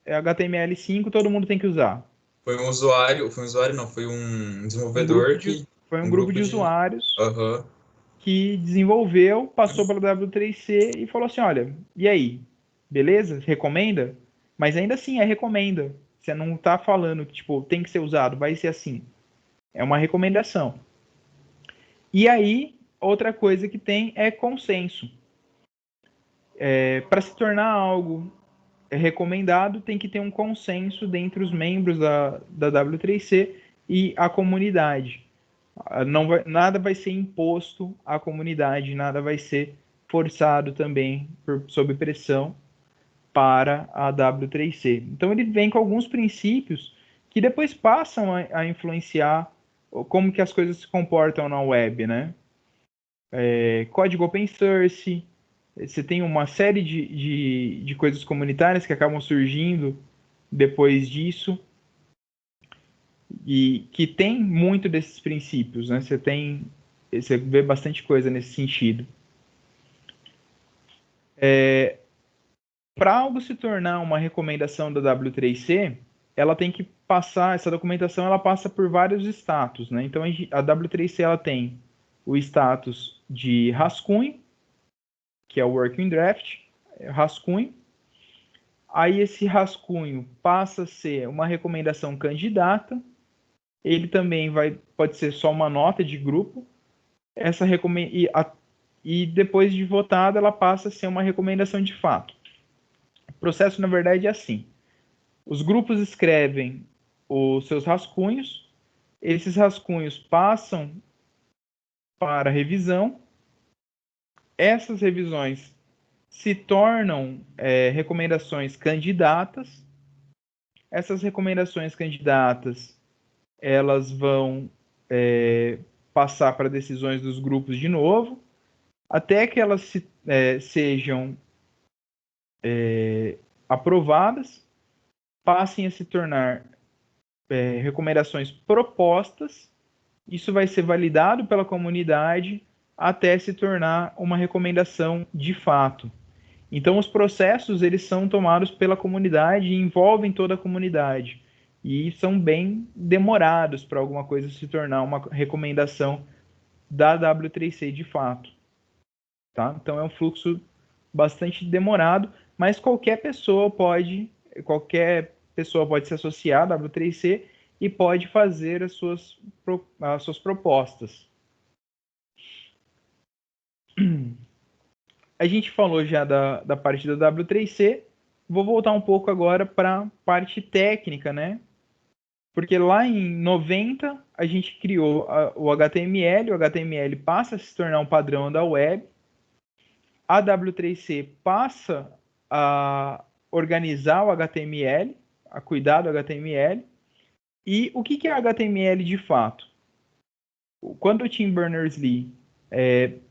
HTML5, todo mundo tem que usar. Foi um usuário não, foi um desenvolvedor Foi um grupo de usuários Aham. que desenvolveu, passou pela W3C e falou assim, olha, e aí? Beleza? Recomenda? Mas ainda assim, recomenda. Você não está falando que, tipo, tem que ser usado, vai ser assim. É uma recomendação. E aí, outra coisa que tem é consenso. Para se tornar algo recomendado, tem que ter um consenso dentre os membros da W3C e a comunidade. Nada vai ser imposto à comunidade, nada vai ser forçado também sob pressão para a W3C. Então ele vem com alguns princípios que depois passam a influenciar como que as coisas se comportam na web, né? Código open source, você tem uma série de coisas comunitárias que acabam surgindo depois disso e que tem muito desses princípios, né? Você vê bastante coisa nesse sentido. Para algo se tornar uma recomendação da W3C, ela tem que passar, essa documentação ela passa por vários status, né? Então a W3C ela tem o status de rascunho, que é o working draft, rascunho. Aí esse rascunho passa a ser uma recomendação candidata. Ele também pode ser só uma nota de grupo. E depois de votada, ela passa a ser uma recomendação de fato. O processo, na verdade, é assim. Os grupos escrevem os seus rascunhos. Esses rascunhos passam para revisão. Essas revisões se tornam recomendações candidatas. Essas recomendações candidatas elas vão passar para decisões dos grupos de novo, até que elas sejam aprovadas, passem a se tornar recomendações propostas. Isso vai ser validado pela comunidade até se tornar uma recomendação de fato. Então, os processos eles são tomados pela comunidade e envolvem toda a comunidade. E são bem demorados para alguma coisa se tornar uma recomendação da W3C de fato. Tá? Então, é um fluxo bastante demorado, mas qualquer pessoa pode se associar à W3C e pode fazer as suas propostas. A gente falou já da parte da W3C, vou voltar um pouco agora para a parte técnica, né? Porque lá em 90 a gente criou o HTML passa a se tornar um padrão da web, a W3C passa a organizar o HTML, a cuidar do HTML. E o que é HTML de fato? Quando o Tim Berners-Lee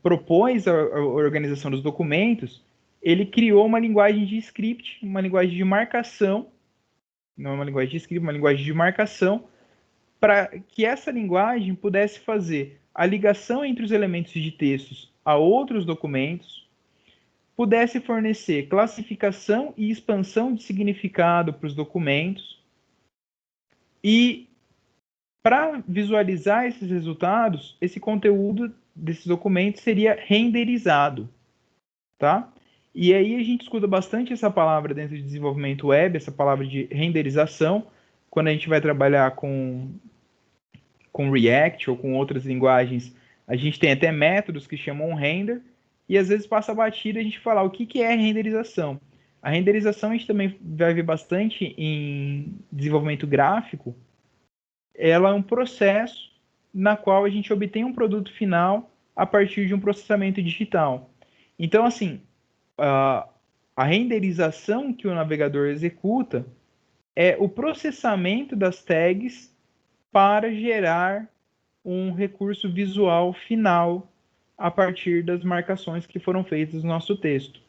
propôs a organização dos documentos, ele criou uma linguagem de script, uma linguagem de marcação, não é uma linguagem de script, uma linguagem de marcação, para que essa linguagem pudesse fazer a ligação entre os elementos de textos a outros documentos, pudesse fornecer classificação e expansão de significado para os documentos, e para visualizar esses resultados, esse conteúdo desses documentos seria renderizado, tá? E aí a gente escuta bastante essa palavra dentro de desenvolvimento web, essa palavra de renderização, quando a gente vai trabalhar com React ou com outras linguagens, a gente tem até métodos que chamam render, e às vezes passa batida a gente falar o que é renderização. A renderização a gente também vai ver bastante em desenvolvimento gráfico. Ela é um processo na qual a gente obtém um produto final a partir de um processamento digital. Então, assim, a renderização que o navegador executa é o processamento das tags para gerar um recurso visual final a partir das marcações que foram feitas no nosso texto.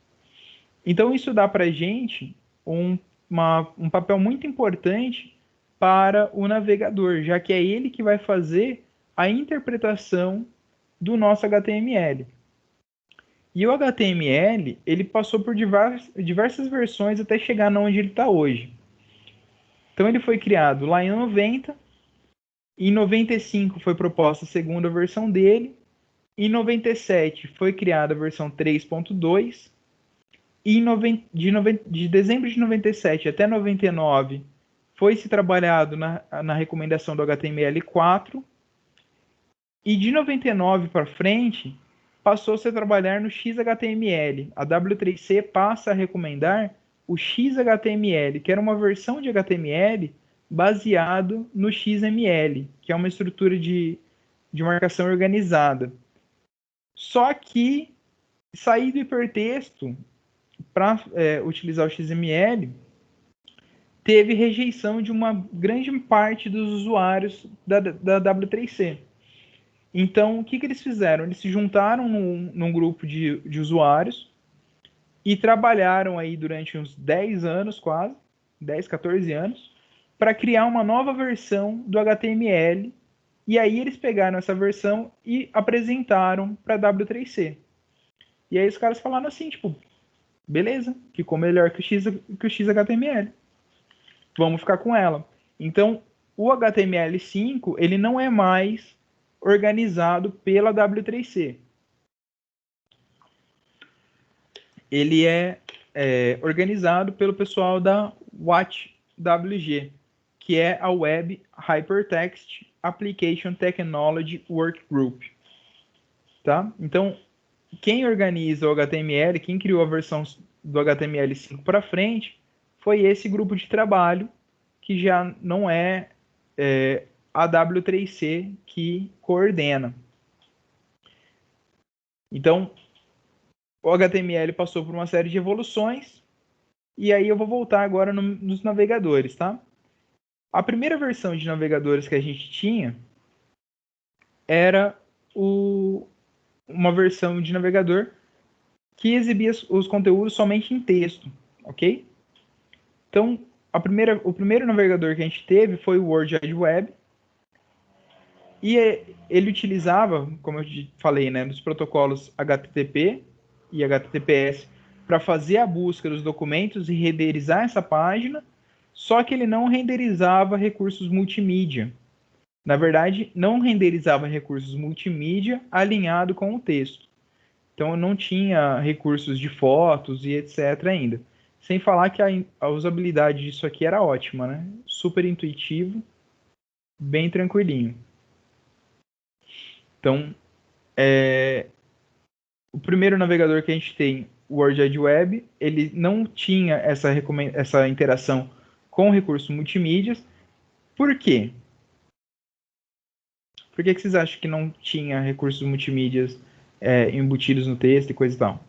Então, isso dá para a gente um papel muito importante para o navegador, já que é ele que vai fazer a interpretação do nosso HTML. E o HTML, ele passou por diversas versões até chegar onde ele está hoje. Então, ele foi criado lá em 90, em 95 foi proposta a segunda versão dele, em 97 foi criada a versão 3.2, e de dezembro de 97 até 99 foi se trabalhado na recomendação do HTML4, e de 99 para frente passou-se a trabalhar no XHTML. A W3C passa a recomendar o XHTML, que era uma versão de HTML baseado no XML, que é uma estrutura de marcação organizada. Só que sair do hipertexto para utilizar o XML teve rejeição de uma grande parte dos usuários da W3C. Então, o que eles fizeram? Eles se juntaram num grupo de usuários e trabalharam aí durante uns 10 anos quase, 10, 14 anos, para criar uma nova versão do HTML. E aí eles pegaram essa versão e apresentaram para a W3C. E aí os caras falaram assim, tipo, beleza, ficou melhor que o XHTML. Vamos ficar com ela. Então, o HTML5, ele não é mais organizado pela W3C. Ele é organizado pelo pessoal da WHAT-WG, que é a Web Hypertext Application Technology Workgroup. Tá? Então, quem organiza o HTML, quem criou a versão do HTML5 para frente, foi esse grupo de trabalho, que já não é a W3C que coordena. Então, o HTML passou por uma série de evoluções, e aí eu vou voltar agora nos navegadores, tá? A primeira versão de navegadores que a gente tinha era uma versão de navegador que exibia os conteúdos somente em texto, ok? Então, o primeiro navegador que a gente teve foi o World Wide Web, e ele utilizava, como eu falei, né, dos protocolos HTTP e HTTPS para fazer a busca dos documentos e renderizar essa página, só que ele não renderizava recursos multimídia. Na verdade, não renderizava recursos multimídia alinhado com o texto. Então, não tinha recursos de fotos e etc. ainda. Sem falar que a usabilidade disso aqui era ótima, né? Super intuitivo, bem tranquilinho. Então, o primeiro navegador que a gente tem, o World Wide Web, ele não tinha essa interação com recursos multimídias. Por quê? Por que vocês acham que não tinha recursos multimídias embutidos no texto e coisa e tal?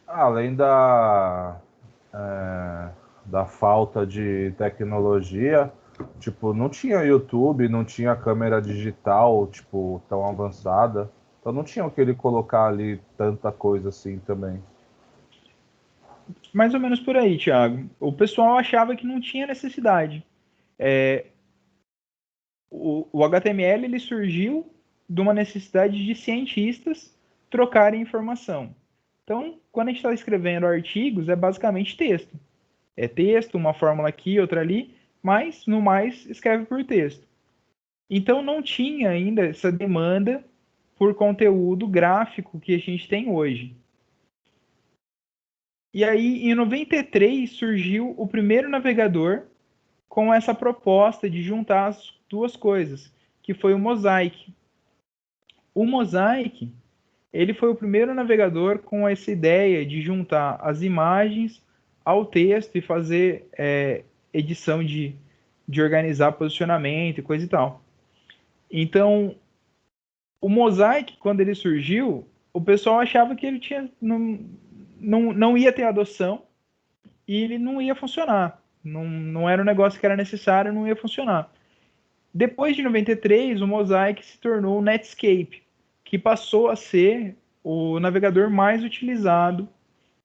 Além da falta de tecnologia, tipo, não tinha YouTube, não tinha câmera digital, tipo, tão avançada. Então não tinha o que ele colocar ali tanta coisa assim também. Mais ou menos por aí, Thiago. O pessoal achava que não tinha necessidade. O HTML ele surgiu de uma necessidade de cientistas trocarem informação. Então, quando a gente está escrevendo artigos, é basicamente texto. É texto, uma fórmula aqui, outra ali, mas no mais escreve por texto. Então não tinha ainda essa demanda por conteúdo gráfico que a gente tem hoje. E aí, em 93, surgiu o primeiro navegador com essa proposta de juntar as duas coisas, que foi o Mosaic. O Mosaic, ele foi o primeiro navegador com essa ideia de juntar as imagens ao texto e fazer edição de organizar posicionamento e coisa e tal. Então, o Mosaic, quando ele surgiu, o pessoal achava que ele não ia ter adoção e ele não ia funcionar. Não era um negócio que era necessário, não ia funcionar. Depois de 93, o Mosaic se tornou o Netscape, que passou a ser o navegador mais utilizado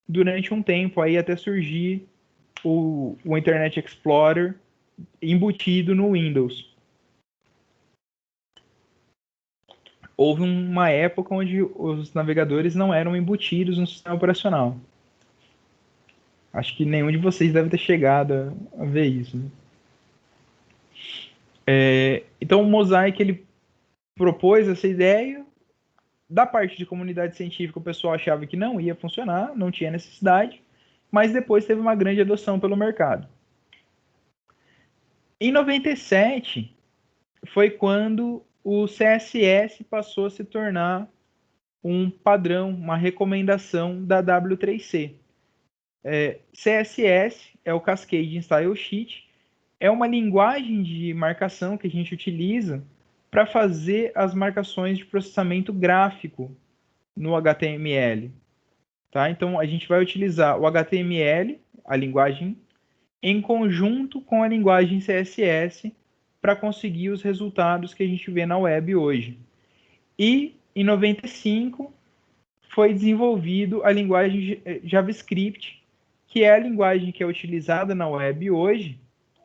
durante um tempo, aí até surgir o Internet Explorer embutido no Windows. Houve uma época onde os navegadores não eram embutidos no sistema operacional. Acho que nenhum de vocês deve ter chegado a ver isso, né? Então o Mosaic ele propôs essa ideia. Da parte de comunidade científica, o pessoal achava que não ia funcionar, não tinha necessidade, mas depois teve uma grande adoção pelo mercado. Em 97, foi quando o CSS passou a se tornar um padrão, uma recomendação da W3C. CSS é o Cascade Style Sheet, é uma linguagem de marcação que a gente utiliza para fazer as marcações de processamento gráfico no HTML. Tá? Então, a gente vai utilizar o HTML, a linguagem, em conjunto com a linguagem CSS para conseguir os resultados que a gente vê na web hoje. E, em 95, foi desenvolvido a linguagem JavaScript, que é a linguagem que é utilizada na web hoje,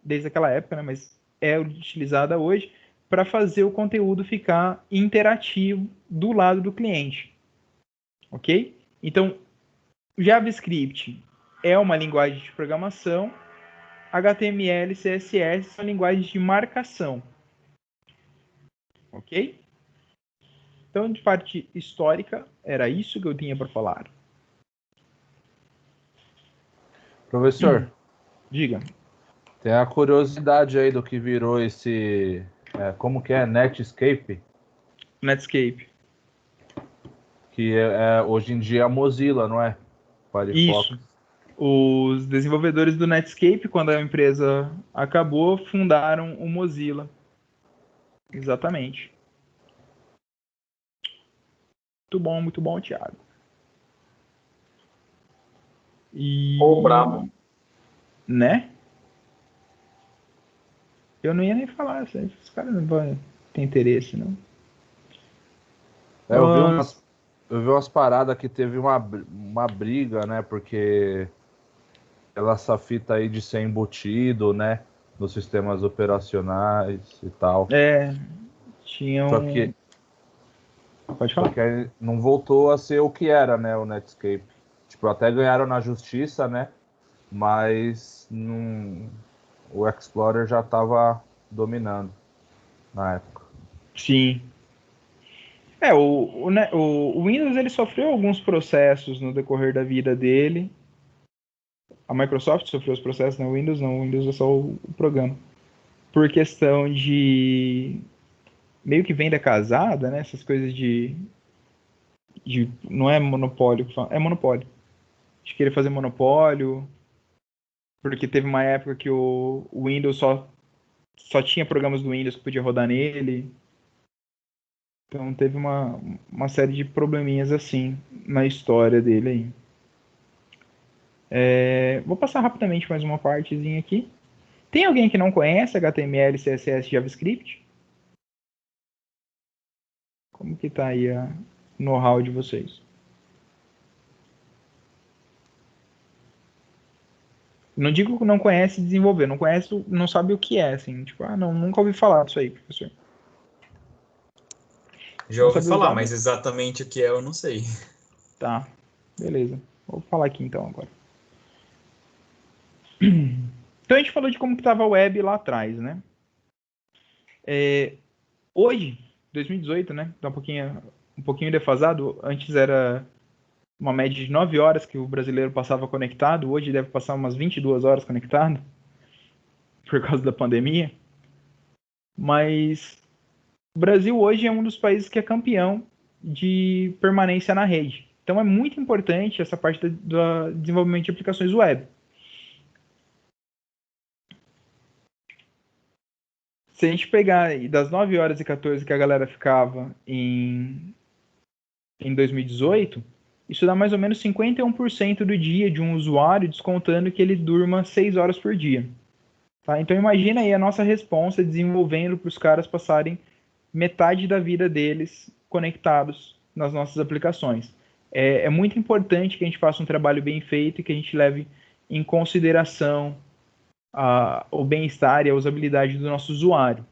desde aquela época, né, mas é utilizada hoje, para fazer o conteúdo ficar interativo do lado do cliente. Ok? Então, JavaScript é uma linguagem de programação, HTML e CSS são linguagens de marcação. Ok? Então, de parte histórica, era isso que eu tinha para falar. Professor, Diga. tem a curiosidade aí do que virou esse... como que é? Netscape? Netscape. Que hoje em dia é a Mozilla, não é? Firefox. Isso. Os desenvolvedores do Netscape, quando a empresa acabou, fundaram o Mozilla. Exatamente. Muito bom, Thiago. Brabo. Né? Eu não ia nem falar, os caras não vão ter interesse, não. Eu vi umas paradas que teve uma briga, né? Porque essa fita aí de ser embutido, né? Nos sistemas operacionais e tal. Tinha Só que Pode falar. Só que aí não voltou a ser o que era, né, o Netscape. Tipo, até ganharam na justiça, né? Mas o Explorer já estava dominando na época. Sim. O Windows ele sofreu alguns processos no decorrer da vida dele. A Microsoft sofreu os processos, né? O Windows não. O Windows é só o programa. Por questão de meio que venda casada, né? Essas coisas de não é monopólio que fala, é monopólio. De querer fazer monopólio, porque teve uma época que o Windows só tinha programas do Windows que podia rodar nele. Então teve uma série de probleminhas assim na história dele aí. Vou passar rapidamente mais uma partezinha aqui. Tem alguém que não conhece HTML, CSS, JavaScript? Como que tá aí o know-how de vocês? Não digo que não conhece desenvolver, não conhece, não sabe o que é, assim, tipo, nunca ouvi falar disso aí, professor. Já ouvi falar, mas exatamente o que é eu não sei. Tá, beleza. Vou falar aqui então agora. Então a gente falou de como que estava a web lá atrás, né? Hoje, 2018, né? Dá um pouquinho um pouquinho defasado. Antes era uma média de 9 horas que o brasileiro passava conectado, hoje deve passar umas 22 horas conectado, por causa da pandemia. Mas o Brasil hoje é um dos países que é campeão de permanência na rede. Então é muito importante essa parte do desenvolvimento de aplicações web. Se a gente pegar das 9 horas e 14 que a galera ficava em 2018, isso dá mais ou menos 51% do dia de um usuário, descontando que ele durma 6 horas por dia. Tá? Então imagina aí a nossa responsa desenvolvendo para os caras passarem metade da vida deles conectados nas nossas aplicações. É muito importante que a gente faça um trabalho bem feito e que a gente leve em consideração o bem-estar e a usabilidade do nosso usuário.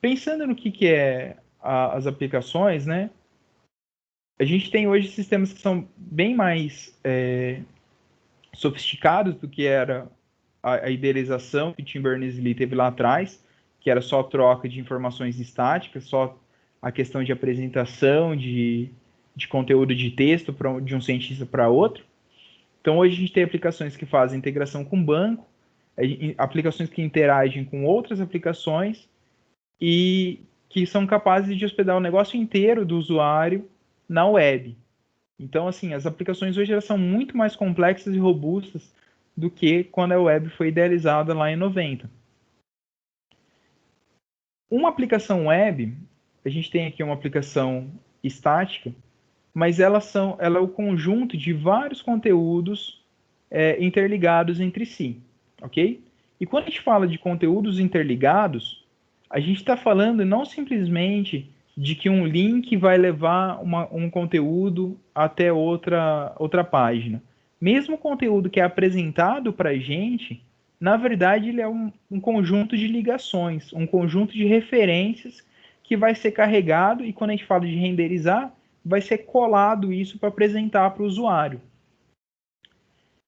Pensando no que é as aplicações, né? A gente tem hoje sistemas que são bem mais sofisticados do que era a idealização que o Tim Berners-Lee teve lá atrás, que era só troca de informações estáticas, só a questão de apresentação de conteúdo de texto de um cientista para outro. Então, hoje a gente tem aplicações que fazem integração com banco, aplicações que interagem com outras aplicações e que são capazes de hospedar o negócio inteiro do usuário na web. Então, assim, as aplicações hoje elas são muito mais complexas e robustas do que quando a web foi idealizada lá em 90. Uma aplicação web, a gente tem aqui uma aplicação estática, mas ela é o conjunto de vários conteúdos interligados entre si, ok? E quando a gente fala de conteúdos interligados, a gente está falando não simplesmente de que um link vai levar um conteúdo até outra página. Mesmo o conteúdo que é apresentado para a gente, na verdade, ele é um conjunto de ligações, um conjunto de referências que vai ser carregado e quando a gente fala de renderizar, vai ser colado isso para apresentar para o usuário.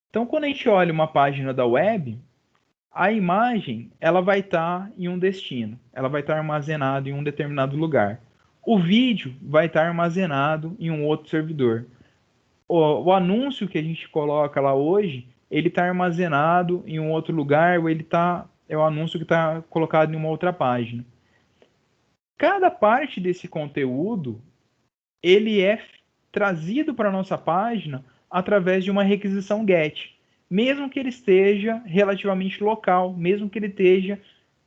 Então, quando a gente olha uma página da web, a imagem ela vai estar em um destino, ela vai estar armazenada em um determinado lugar. O vídeo vai estar armazenado em um outro servidor. O anúncio que a gente coloca lá hoje, ele está armazenado em um outro lugar, ou é o anúncio que está colocado em uma outra página. Cada parte desse conteúdo, ele é trazido para a nossa página através de uma requisição GET, mesmo que ele esteja relativamente local, mesmo que ele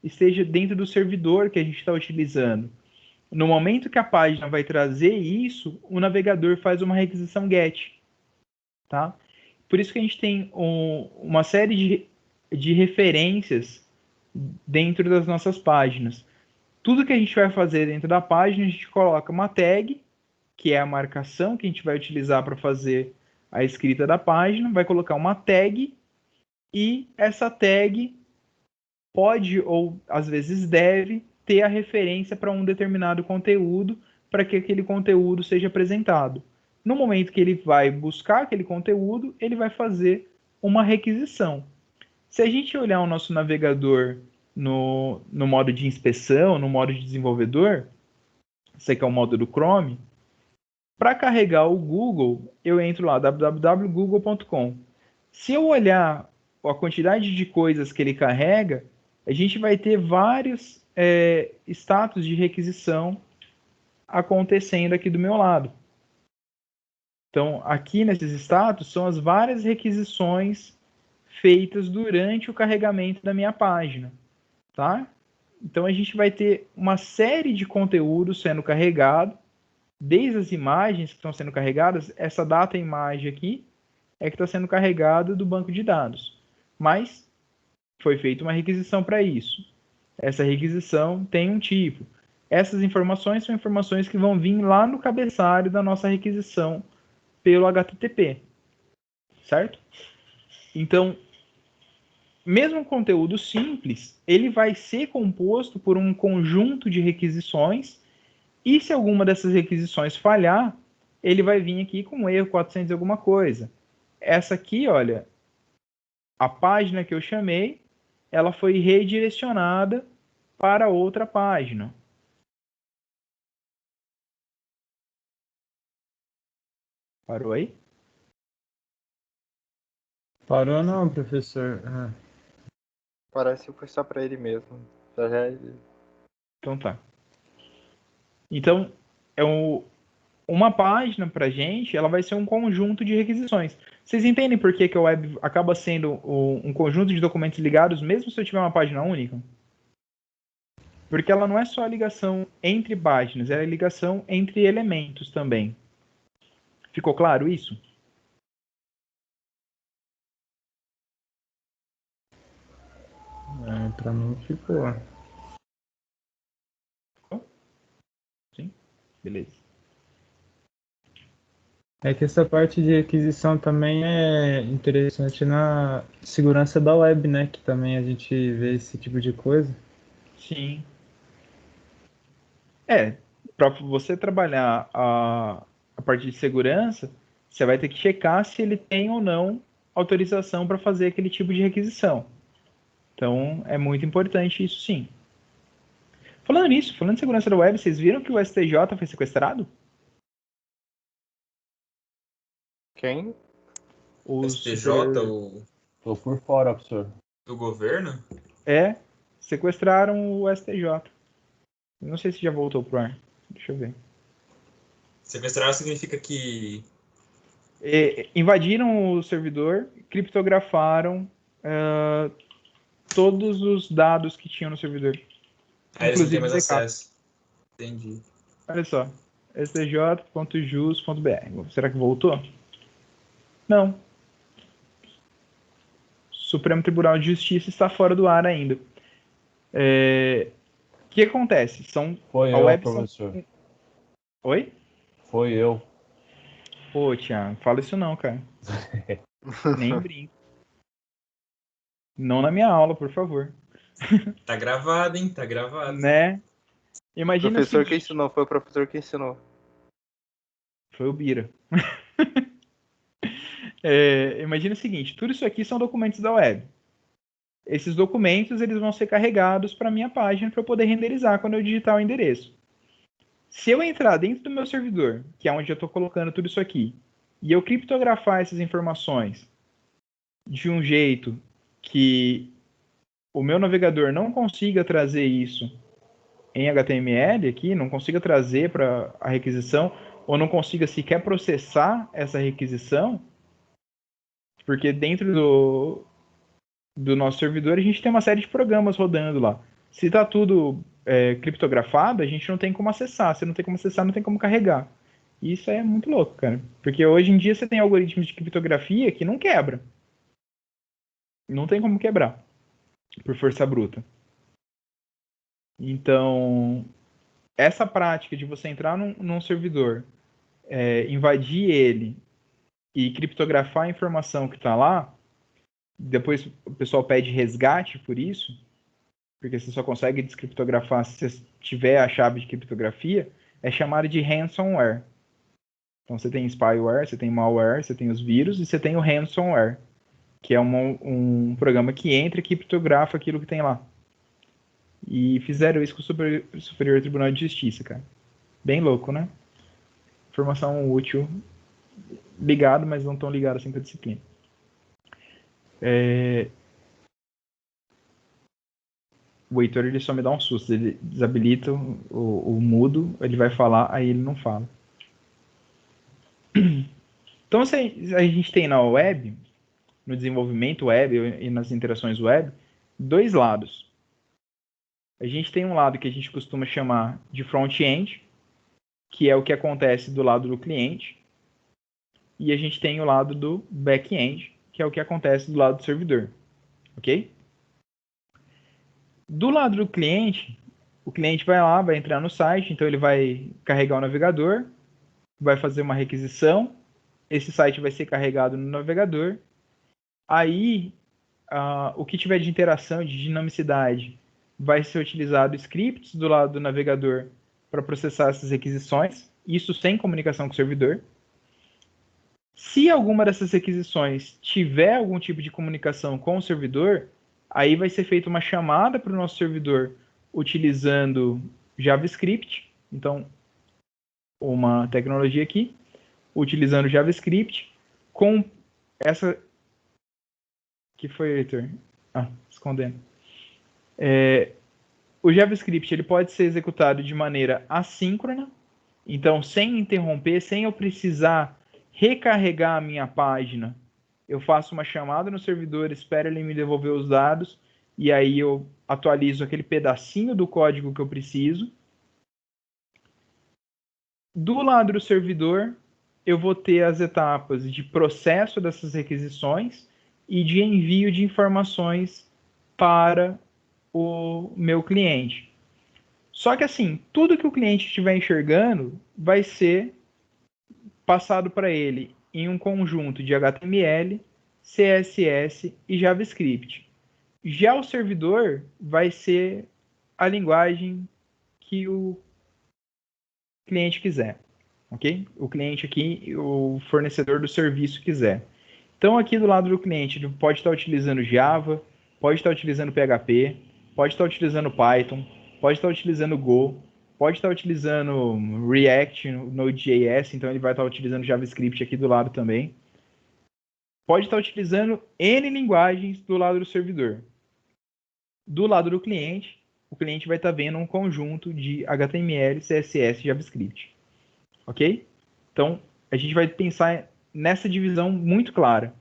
esteja dentro do servidor que a gente está utilizando. No momento que a página vai trazer isso, o navegador faz uma requisição GET. Tá? Por isso que a gente tem uma série de referências dentro das nossas páginas. Tudo que a gente vai fazer dentro da página, a gente coloca uma tag, que é a marcação que a gente vai utilizar para fazer a escrita da página, vai colocar uma tag, e essa tag pode, ou às vezes deve, ter a referência para um determinado conteúdo, para que aquele conteúdo seja apresentado. No momento que ele vai buscar aquele conteúdo, ele vai fazer uma requisição. Se a gente olhar o nosso navegador no modo de inspeção, no modo de desenvolvedor, esse aqui é o modo do Chrome, para carregar o Google, eu entro lá, www.google.com. Se eu olhar a quantidade de coisas que ele carrega, a gente vai ter vários status de requisição acontecendo aqui do meu lado. Então, aqui nesses status são as várias requisições feitas durante o carregamento da minha página, tá? Então, a gente vai ter uma série de conteúdos sendo carregado, desde as imagens que estão sendo carregadas, essa data imagem aqui é que está sendo carregada do banco de dados. Mas foi feita uma requisição para isso. Essa requisição tem um tipo. Essas informações são informações que vão vir lá no cabeçalho da nossa requisição pelo HTTP, certo? Então, mesmo um conteúdo simples, ele vai ser composto por um conjunto de requisições e se alguma dessas requisições falhar, ele vai vir aqui com um erro 400 e alguma coisa. Essa aqui, olha, a página que eu chamei, ela foi redirecionada para outra página. Parou aí? Parou não, professor. Parece que foi só pra ele mesmo. Já é... Então tá. Então, uma página pra gente, ela vai ser um conjunto de requisições. Vocês entendem por que a web acaba sendo um conjunto de documentos ligados, mesmo se eu tiver uma página única? Porque ela não é só a ligação entre páginas, ela é a ligação entre elementos também. Ficou claro isso? Pra mim ficou. Sim? Beleza. É que essa parte de requisição também é interessante na segurança da web, né? Que também a gente vê esse tipo de coisa. Sim. Para você trabalhar a parte de segurança, você vai ter que checar se ele tem ou não autorização para fazer aquele tipo de requisição. Então, é muito importante isso, sim. Falando nisso, falando de segurança da web, vocês viram que o STJ foi sequestrado? Quem? O STJ, super- o Tô por fora, professor. do governo? sequestraram o STJ. Não sei se já voltou pro ar. Deixa eu ver. Sequestrar significa que Invadiram o servidor, criptografaram todos os dados que tinham no servidor. aí eles não têm Inclusive mais backup. acesso. Entendi. Olha só. stj.jus.br. Será que voltou? Não. Supremo Tribunal de Justiça está fora do ar ainda. O que acontece? Foi a eu, web professor. Oi? Foi eu. Pô, Thiago, fala isso não, cara. Nem brinco. Não na minha aula, por favor. Tá gravado, hein? Tá gravado. Né? Imagina o Professor que seguinte. ensinou, foi o professor que ensinou. Foi o Bira. Imagina o seguinte, tudo isso aqui são documentos da web. Esses documentos eles vão ser carregados para a minha página para eu poder renderizar quando eu digitar o endereço. Se eu entrar dentro do meu servidor, que é onde eu estou colocando tudo isso aqui, e eu criptografar essas informações de um jeito que o meu navegador não consiga trazer isso em HTML aqui, não consiga trazer para a requisição, ou não consiga sequer processar essa requisição, porque dentro do nosso servidor a gente tem uma série de programas rodando lá. Se está tudo criptografado, a gente não tem como acessar. Se não tem como acessar, não tem como carregar. E isso é muito louco, cara. Porque hoje em dia você tem algoritmos de criptografia que não quebra. Não tem como quebrar por força bruta. Então, essa prática de você entrar num servidor, invadir ele e criptografar a informação que está lá, depois o pessoal pede resgate por isso, porque você só consegue descriptografar se você tiver a chave de criptografia, é chamado de ransomware. Então você tem spyware, você tem malware, você tem os vírus e você tem o ransomware, que é um programa que entra e criptografa aquilo que tem lá. E fizeram isso com o Superior Tribunal de Justiça, cara. Bem louco, né? Informação útil. Ligado, mas não tão ligado assim com a disciplina. O Heitor ele só me dá um susto. Ele desabilita o mudo, ele vai falar, aí ele não fala. Então, se a gente tem na web, no desenvolvimento web e nas interações web, dois lados. A gente tem um lado que a gente costuma chamar de front-end, que é o que acontece do lado do cliente, e a gente tem o lado do back-end, que é o que acontece do lado do servidor. Ok? Do lado do cliente, o cliente vai lá, vai entrar no site, então ele vai carregar o navegador, vai fazer uma requisição, esse site vai ser carregado no navegador, aí o que tiver de interação, de dinamicidade, vai ser utilizado scripts do lado do navegador para processar essas requisições, isso sem comunicação com o servidor. Se alguma dessas requisições tiver algum tipo de comunicação com o servidor, aí vai ser feita uma chamada para o nosso servidor utilizando JavaScript, então uma tecnologia aqui, utilizando JavaScript com essa... que foi, Heitor? Escondendo. O JavaScript ele pode ser executado de maneira assíncrona, então sem interromper, sem eu precisar recarregar a minha página. Eu faço uma chamada no servidor, espero ele me devolver os dados, e aí eu atualizo aquele pedacinho do código que eu preciso. Do lado do servidor, eu vou ter as etapas de processo dessas requisições e de envio de informações para o meu cliente. Só que assim, tudo que o cliente estiver enxergando vai ser passado para ele em um conjunto de HTML, CSS e JavaScript. Já o servidor vai ser a linguagem que o cliente quiser, ok? O cliente aqui, o fornecedor do serviço quiser. Então aqui do lado do cliente, ele pode estar utilizando Java, pode estar utilizando PHP, pode estar utilizando Python, pode estar utilizando Go, pode estar utilizando React, Node.js, então ele vai estar utilizando JavaScript aqui do lado também. Pode estar utilizando N linguagens do lado do servidor. Do lado do cliente, o cliente vai estar vendo um conjunto de HTML, CSS e JavaScript. Ok? Então, a gente vai pensar nessa divisão muito clara.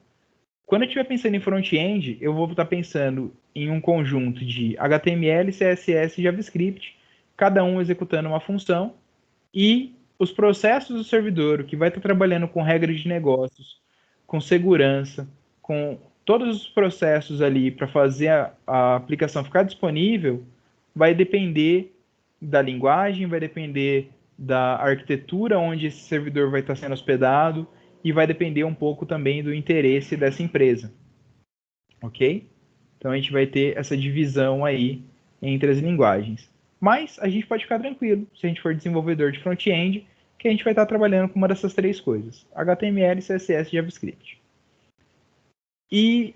Quando eu estiver pensando em front-end, eu vou estar pensando em um conjunto de HTML, CSS e JavaScript, cada um executando uma função, e os processos do servidor, que vai estar trabalhando com regras de negócios, com segurança, com todos os processos ali para fazer a aplicação ficar disponível, vai depender da linguagem, vai depender da arquitetura onde esse servidor vai estar sendo hospedado e vai depender um pouco também do interesse dessa empresa. Ok? Então a gente vai ter essa divisão aí entre as linguagens. Mas a gente pode ficar tranquilo, se a gente for desenvolvedor de front-end, que a gente vai estar trabalhando com uma dessas três coisas: HTML, CSS e JavaScript. E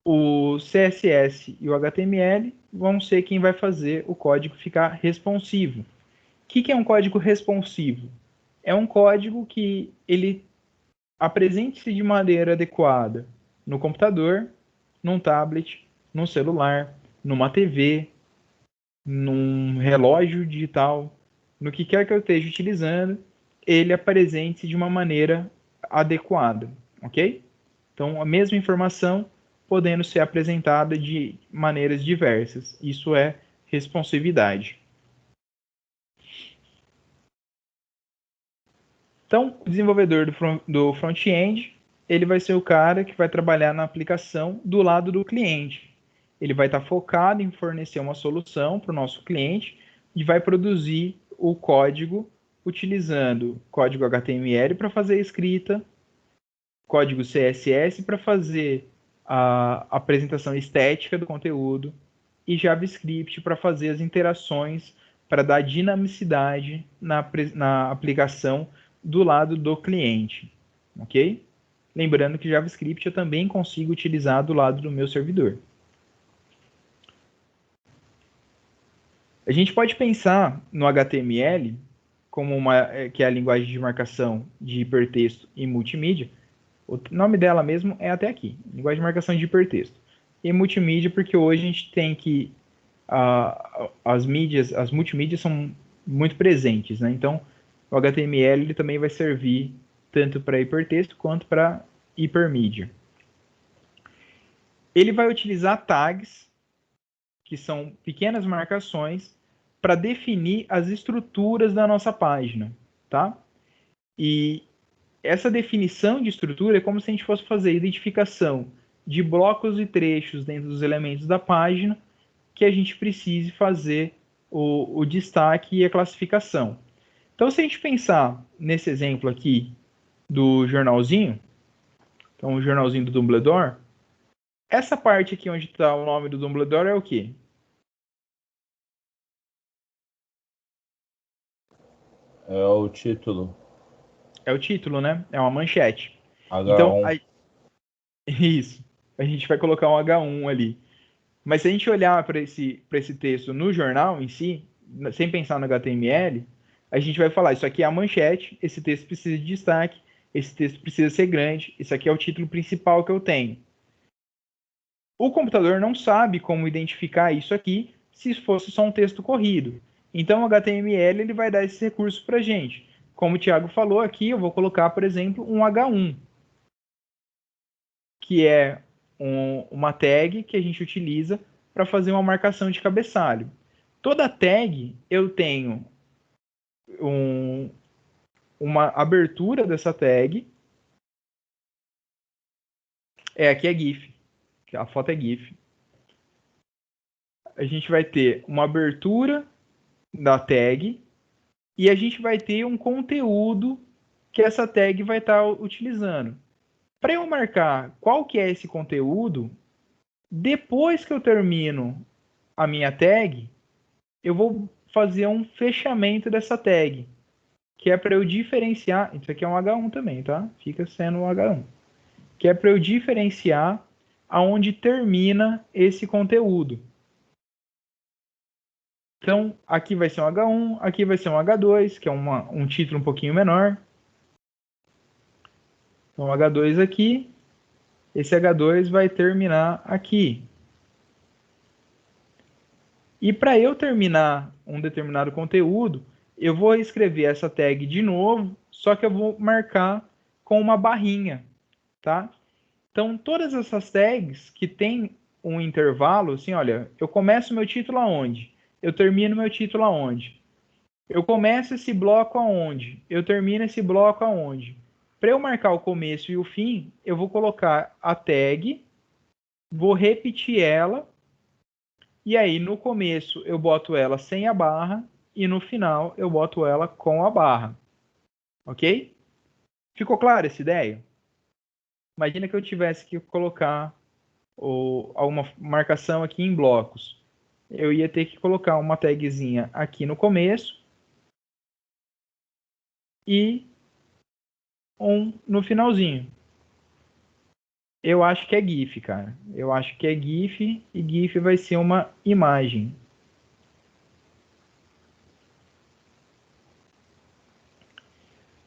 o CSS e o HTML vão ser quem vai fazer o código ficar responsivo. O que é um código responsivo? É um código que ele apresente-se de maneira adequada no computador, num tablet, num celular, numa TV, num relógio digital, no que quer que eu esteja utilizando, ele apresente-se de uma maneira adequada, ok? Então, a mesma informação podendo ser apresentada de maneiras diversas. Isso é responsividade. Então, o desenvolvedor do front-end, ele vai ser o cara que vai trabalhar na aplicação do lado do cliente. Ele vai estar focado em fornecer uma solução para o nosso cliente e vai produzir o código utilizando código HTML para fazer a escrita, código CSS para fazer a apresentação estética do conteúdo e JavaScript para fazer as interações, para dar dinamicidade na aplicação do lado do cliente, ok? Lembrando que JavaScript eu também consigo utilizar do lado do meu servidor. A gente pode pensar no HTML como que é a linguagem de marcação de hipertexto e multimídia. O nome dela mesmo é até aqui, linguagem de marcação de hipertexto. E multimídia porque hoje a gente tem que as multimídias são muito presentes, né? Então, o HTML ele também vai servir tanto para hipertexto quanto para hipermídia. Ele vai utilizar tags, que são pequenas marcações, para definir as estruturas da nossa página, tá? E essa definição de estrutura é como se a gente fosse fazer identificação de blocos e trechos dentro dos elementos da página que a gente precise fazer o destaque e a classificação. Então, se a gente pensar nesse exemplo aqui do jornalzinho, então o jornalzinho do Dumbledore, essa parte aqui onde está o nome do Dumbledore é o quê? É o título. É o título, né? É uma manchete. H1. Então, isso. A gente vai colocar um H1 ali. Mas se a gente olhar para esse texto no jornal em si, sem pensar no HTML, a gente vai falar, isso aqui é a manchete, esse texto precisa de destaque, esse texto precisa ser grande, isso aqui é o título principal que eu tenho. O computador não sabe como identificar isso aqui se fosse só um texto corrido. Então, o HTML ele vai dar esse recurso para a gente. Como o Thiago falou aqui, eu vou colocar, por exemplo, um H1, que é uma tag que a gente utiliza para fazer uma marcação de cabeçalho. Toda tag eu tenho uma abertura dessa tag. Aqui é GIF. A foto é GIF. A gente vai ter uma abertura da tag e a gente vai ter um conteúdo que essa tag vai estar utilizando. Para eu marcar qual que é esse conteúdo, depois que eu termino a minha tag, eu vou fazer um fechamento dessa tag, que é para eu diferenciar, isso aqui é um H1 também, tá? Fica sendo um H1. Que é para eu diferenciar aonde termina esse conteúdo. Então, aqui vai ser um H1, aqui vai ser um H2, que é um título um pouquinho menor. Então, H2 aqui, esse H2 vai terminar aqui. E para eu terminar um determinado conteúdo, eu vou escrever essa tag de novo, só que eu vou marcar com uma barrinha, tá? Então, todas essas tags que tem um intervalo, assim, olha, eu começo meu título aonde? Eu termino meu título aonde? Eu começo esse bloco aonde? Eu termino esse bloco aonde? Para eu marcar o começo e o fim, eu vou colocar a tag, vou repetir ela, e aí no começo eu boto ela sem a barra, e no final eu boto ela com a barra. Ok? Ficou clara essa ideia? Imagina que eu tivesse que colocar alguma marcação aqui em blocos. Eu ia ter que colocar uma tagzinha aqui no começo e no finalzinho. Eu acho que é GIF, cara. Eu acho que é GIF e GIF vai ser uma imagem.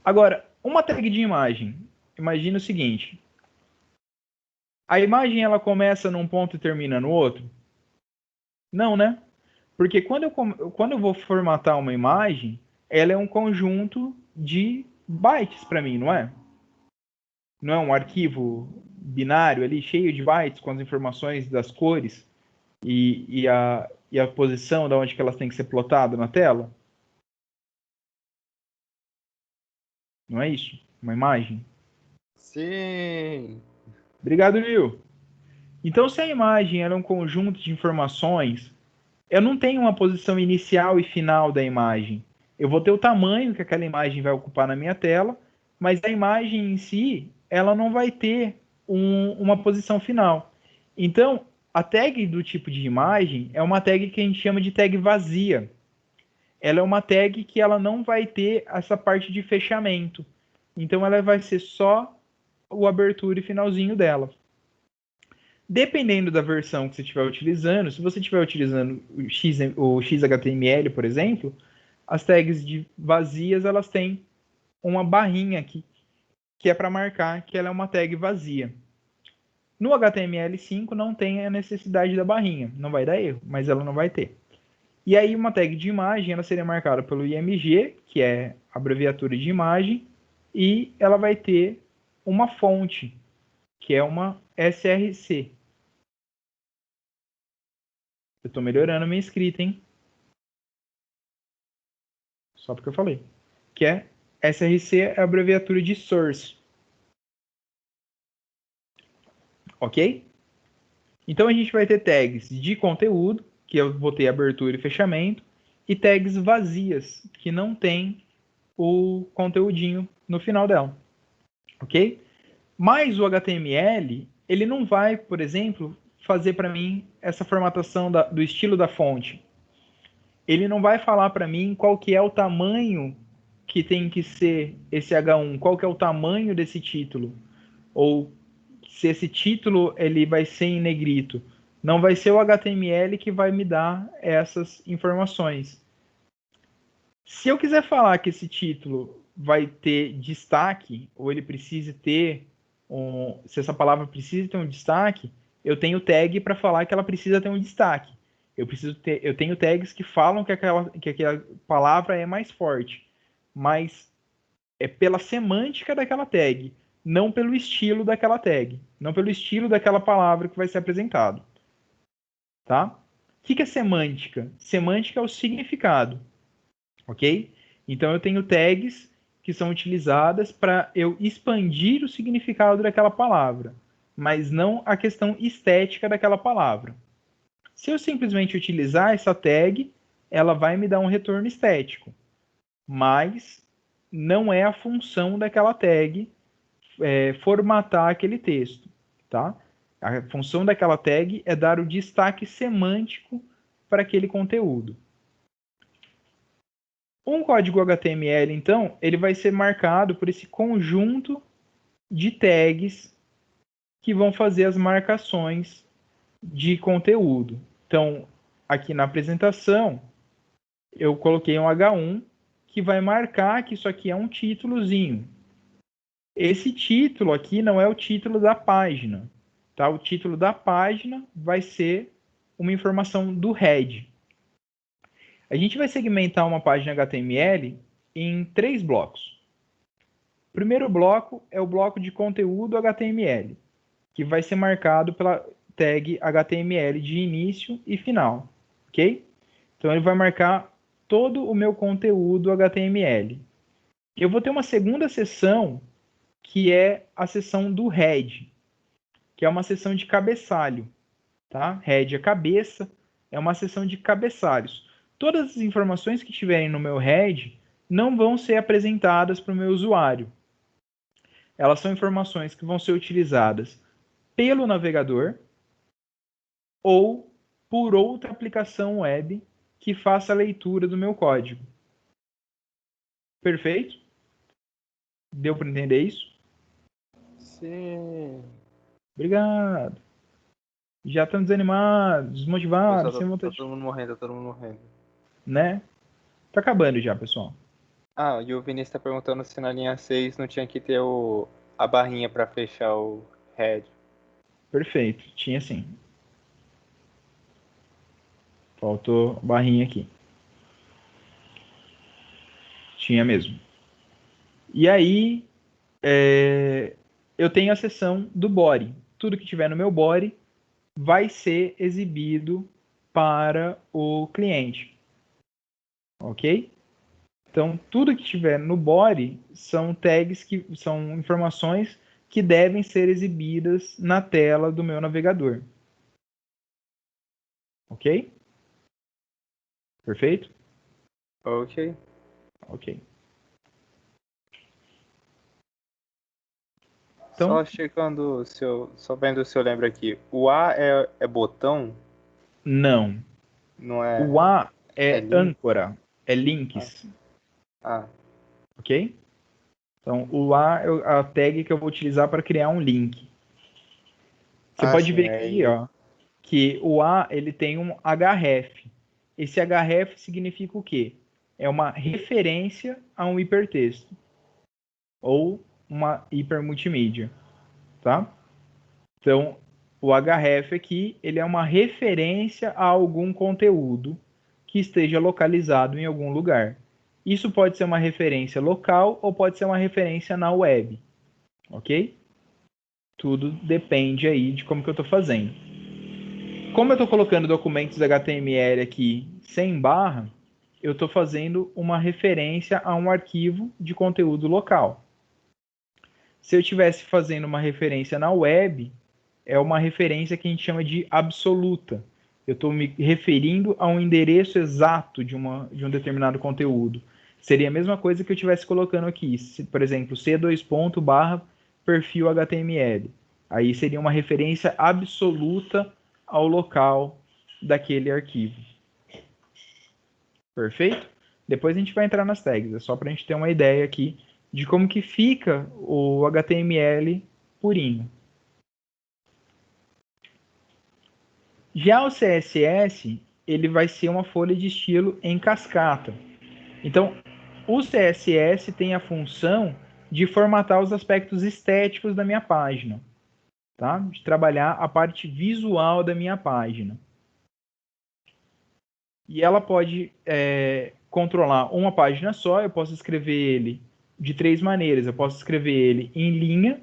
Agora, uma tag de imagem. Imagina o seguinte. A imagem ela começa num ponto e termina no outro? Não, né? Porque quando eu vou formatar uma imagem, ela é um conjunto de bytes para mim, não é? Não é um arquivo binário ali, cheio de bytes, com as informações das cores e a posição de onde que elas têm que ser plotadas na tela? Não é isso? Uma imagem? Sim! Obrigado, Lil. Então, se a imagem é um conjunto de informações, eu não tenho uma posição inicial e final da imagem. Eu vou ter o tamanho que aquela imagem vai ocupar na minha tela, mas a imagem em si, ela não vai ter uma posição final. Então, a tag do tipo de imagem é uma tag que a gente chama de tag vazia. Ela é uma tag que ela não vai ter essa parte de fechamento. Então, ela vai ser só o abertura e finalzinho dela. Dependendo da versão que você estiver utilizando, se você estiver utilizando o XHTML, por exemplo, as tags vazias elas têm uma barrinha aqui, que é para marcar que ela é uma tag vazia. No HTML5 não tem a necessidade da barrinha, não vai dar erro, mas ela não vai ter. E aí uma tag de imagem ela seria marcada pelo IMG, que é a abreviatura de imagem, e ela vai ter uma fonte, que é uma SRC. Eu estou melhorando a minha escrita, hein? Só porque eu falei. Que é SRC é a abreviatura de Source. Ok? Então a gente vai ter tags de conteúdo, que eu vou ter abertura e fechamento, e tags vazias, que não tem o conteúdinho no final dela. Ok? Mas o HTML, ele não vai, por exemplo, fazer para mim essa formatação do estilo da fonte. Ele não vai falar para mim qual que é o tamanho que tem que ser esse H1, qual que é o tamanho desse título, ou se esse título ele vai ser em negrito. Não vai ser o HTML que vai me dar essas informações. Se eu quiser falar que esse título vai ter destaque, ou ele precisa ter se essa palavra precisa ter um destaque, eu tenho tag para falar que ela precisa ter um destaque. Eu tenho tags que falam que aquela palavra é mais forte, mas é pela semântica daquela tag, não pelo estilo daquela tag, não pelo estilo daquela palavra que vai ser apresentado. Tá? O que é semântica? Semântica é o significado, ok? Então eu tenho tags que são utilizadas para eu expandir o significado daquela palavra, mas não a questão estética daquela palavra. Se eu simplesmente utilizar essa tag, ela vai me dar um retorno estético, mas não é a função daquela tag formatar aquele texto, tá? A função daquela tag é dar o destaque semântico para aquele conteúdo. Um código HTML, então, ele vai ser marcado por esse conjunto de tags que vão fazer as marcações de conteúdo. Então, aqui na apresentação, eu coloquei um H1 que vai marcar que isso aqui é um títulozinho. Esse título aqui não é o título da página, tá? O título da página vai ser uma informação do head. A gente vai segmentar uma página HTML em 3 blocos. O primeiro bloco é o bloco de conteúdo HTML, que vai ser marcado pela tag HTML de início e final, ok? Então ele vai marcar todo o meu conteúdo HTML. Eu vou ter uma segunda seção, que é a seção do head, que é uma seção de cabeçalho, tá? Head é cabeça, é uma seção de cabeçalhos. Todas as informações que estiverem no meu head não vão ser apresentadas para o meu usuário. Elas são informações que vão ser utilizadas pelo navegador ou por outra aplicação web que faça a leitura do meu código. Perfeito? Deu para entender isso? Sim. Obrigado. Já estão desanimados, desmotivados, sem Tá vontade, todo mundo morrendo, tá todo mundo morrendo. né? Tá acabando já, pessoal. Ah, e o Vinícius tá perguntando se na linha 6 não tinha que ter a barrinha pra fechar o head. Perfeito, tinha sim. Faltou barrinha aqui. Tinha mesmo. E aí, eu tenho a seção do body. Tudo que tiver no meu body vai ser exibido para o cliente. Ok? Então, tudo que tiver no body são tags que são informações que devem ser exibidas na tela do meu navegador. Ok? Perfeito? Ok. Ok. Só Então, checando, só vendo se eu lembro aqui. O A é botão, não. não é, O A é é link? âncora, é links. Ah, Ok? Então, o A é a tag que eu vou utilizar para criar um link. Você pode sim, ver aqui, aí. ó, que o A ele tem um href. Esse href significa o quê? É uma referência a um hipertexto ou uma hipermultimídia, tá? Então, o href aqui, ele é uma referência a algum conteúdo que esteja localizado em algum lugar. Isso pode ser uma referência local ou pode ser uma referência na web, ok? Tudo depende aí de como que eu estou fazendo. Como eu estou colocando documentos HTML aqui sem barra, eu estou fazendo uma referência a um arquivo de conteúdo local. Se eu estivesse fazendo uma referência na web, é uma referência que a gente chama de absoluta. Eu estou me referindo a um endereço exato de um determinado conteúdo. Seria a mesma coisa que eu estivesse colocando aqui, por exemplo, c2 perfil HTML. Aí seria uma referência absoluta ao local daquele arquivo. Perfeito? Depois a gente vai entrar nas tags, é só para a gente ter uma ideia aqui de como que fica o HTML purinho. Já o CSS, ele vai ser uma folha de estilo em cascata. Então, o CSS tem a função de formatar os aspectos estéticos da minha página, tá? De trabalhar a parte visual da minha página. E ela pode controlar uma página só. Eu posso escrever ele de 3 maneiras. Eu posso escrever ele em linha,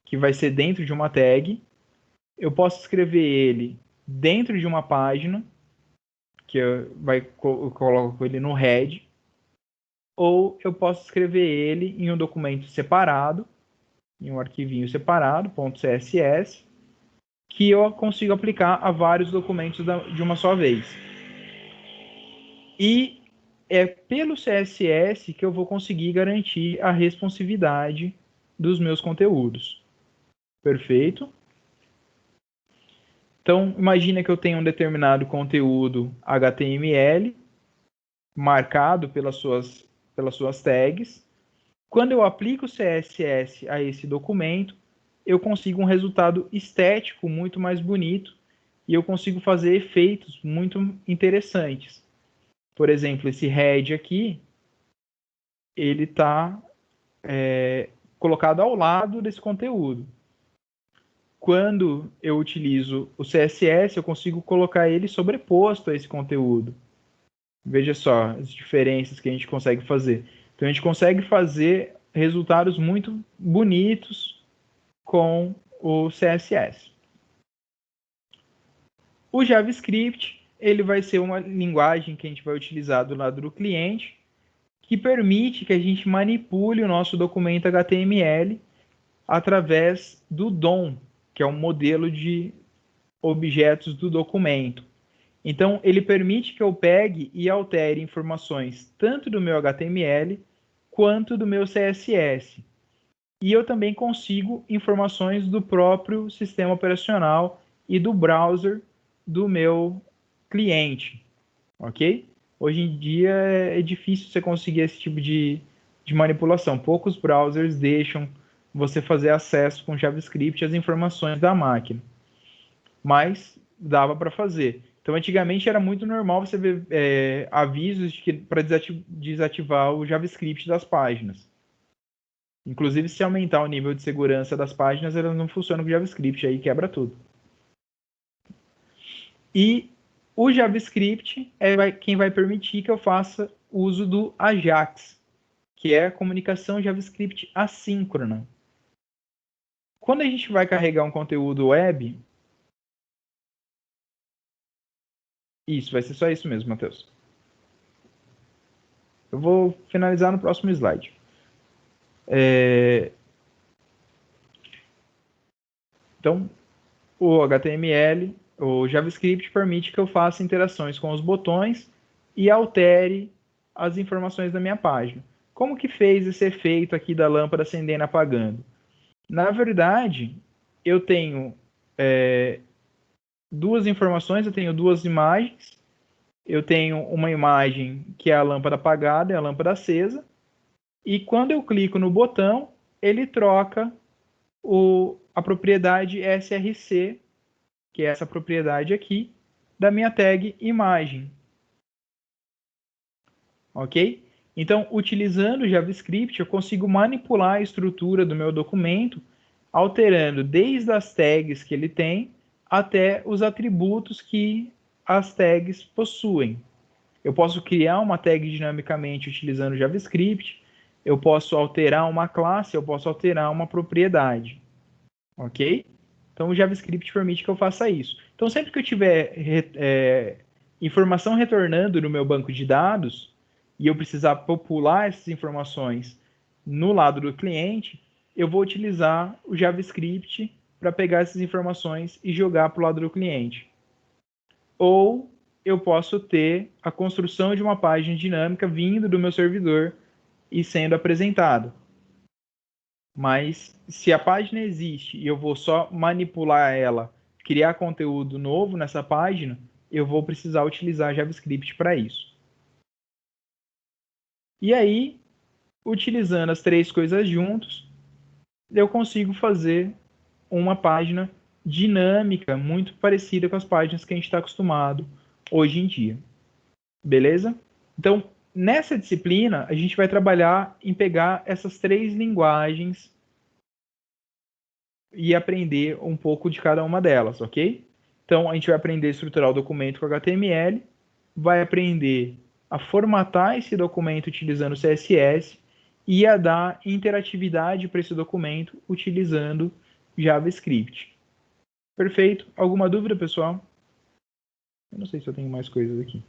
que vai ser dentro de uma tag. Eu posso escrever ele dentro de uma página, que eu coloco ele no head. Ou eu posso escrever ele em um documento separado, em um arquivinho separado, .css, que eu consigo aplicar a vários documentos de uma só vez. E é pelo CSS que eu vou conseguir garantir a responsividade dos meus conteúdos. Perfeito? Então, imagina que eu tenho um determinado conteúdo HTML marcado pelas suas tags. Quando eu aplico o CSS a esse documento, eu consigo um resultado estético muito mais bonito e eu consigo fazer efeitos muito interessantes. Por exemplo, esse head aqui, ele está colocado ao lado desse conteúdo. Quando eu utilizo o CSS, eu consigo colocar ele sobreposto a esse conteúdo. Veja só as diferenças que a gente consegue fazer. Então, a gente consegue fazer resultados muito bonitos com o CSS. O JavaScript, ele vai ser uma linguagem que a gente vai utilizar do lado do cliente, que permite que a gente manipule o nosso documento HTML através do DOM, que é um modelo de objetos do documento. Então, ele permite que eu pegue e altere informações tanto do meu HTML quanto do meu CSS. E eu também consigo informações do próprio sistema operacional e do browser do meu cliente, ok? Hoje em dia é difícil você conseguir esse tipo de manipulação. Poucos browsers deixam você fazer acesso com JavaScript às informações da máquina. Mas dava para fazer. Então, antigamente era muito normal você ver avisos para desativar o JavaScript das páginas. Inclusive, se aumentar o nível de segurança das páginas, elas não funcionam com JavaScript, aí quebra tudo. E o JavaScript é quem vai permitir que eu faça uso do AJAX, que é a comunicação JavaScript assíncrona. Quando a gente vai carregar um conteúdo web, isso, vai ser só isso mesmo, Matheus. Eu vou finalizar no próximo slide. Então, o HTML, o JavaScript permite que eu faça interações com os botões e altere as informações da minha página. Como que fez esse efeito aqui da lâmpada acendendo e apagando? Na verdade, eu tenho duas informações, eu tenho duas imagens. Eu tenho uma imagem que é a lâmpada apagada e a lâmpada acesa. E quando eu clico no botão, ele troca a propriedade src, que é essa propriedade aqui, da minha tag imagem. Ok? Então, utilizando o JavaScript, eu consigo manipular a estrutura do meu documento, alterando desde as tags que ele tem, até os atributos que as tags possuem. Eu posso criar uma tag dinamicamente utilizando JavaScript, eu posso alterar uma classe, eu posso alterar uma propriedade. Ok? Então, o JavaScript permite que eu faça isso. Então, sempre que eu tiver informação retornando no meu banco de dados e eu precisar popular essas informações no lado do cliente, eu vou utilizar o JavaScript para pegar essas informações e jogar para o lado do cliente. Ou eu posso ter a construção de uma página dinâmica vindo do meu servidor e sendo apresentado. Mas se a página existe e eu vou só manipular ela, criar conteúdo novo nessa página, eu vou precisar utilizar JavaScript para isso. E aí, utilizando as três coisas juntos, eu consigo fazer uma página dinâmica muito parecida com as páginas que a gente está acostumado hoje em dia. Beleza? Então, nessa disciplina, a gente vai trabalhar em pegar essas 3 linguagens e aprender um pouco de cada uma delas, ok? Então, a gente vai aprender a estruturar o documento com HTML, vai aprender a formatar esse documento utilizando CSS e a dar interatividade para esse documento utilizando JavaScript. Perfeito? Alguma dúvida, pessoal? Eu não sei se eu tenho mais coisas aqui.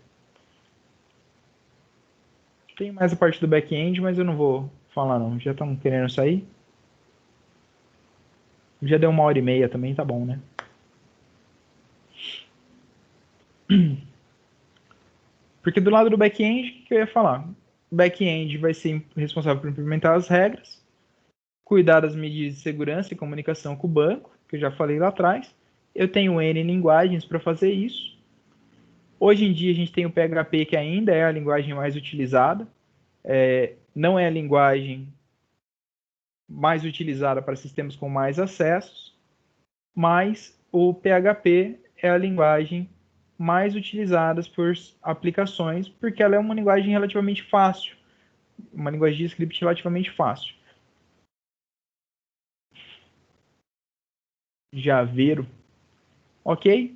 Tem mais a parte do back-end, mas eu não vou falar não. Já estão querendo sair? Já deu 1h30 também, tá bom, né? Porque do lado do back-end, o que eu ia falar? O back-end vai ser responsável por implementar as regras, cuidar das medidas de segurança e comunicação com o banco, que eu já falei lá atrás. Eu tenho N linguagens para fazer isso. Hoje em dia a gente tem o PHP, que ainda é a linguagem mais utilizada. Não é a linguagem mais utilizada para sistemas com mais acessos, mas o PHP é a linguagem mais utilizada por aplicações, porque ela é uma linguagem relativamente fácil, uma linguagem de script relativamente fácil. Javeiro. Ok?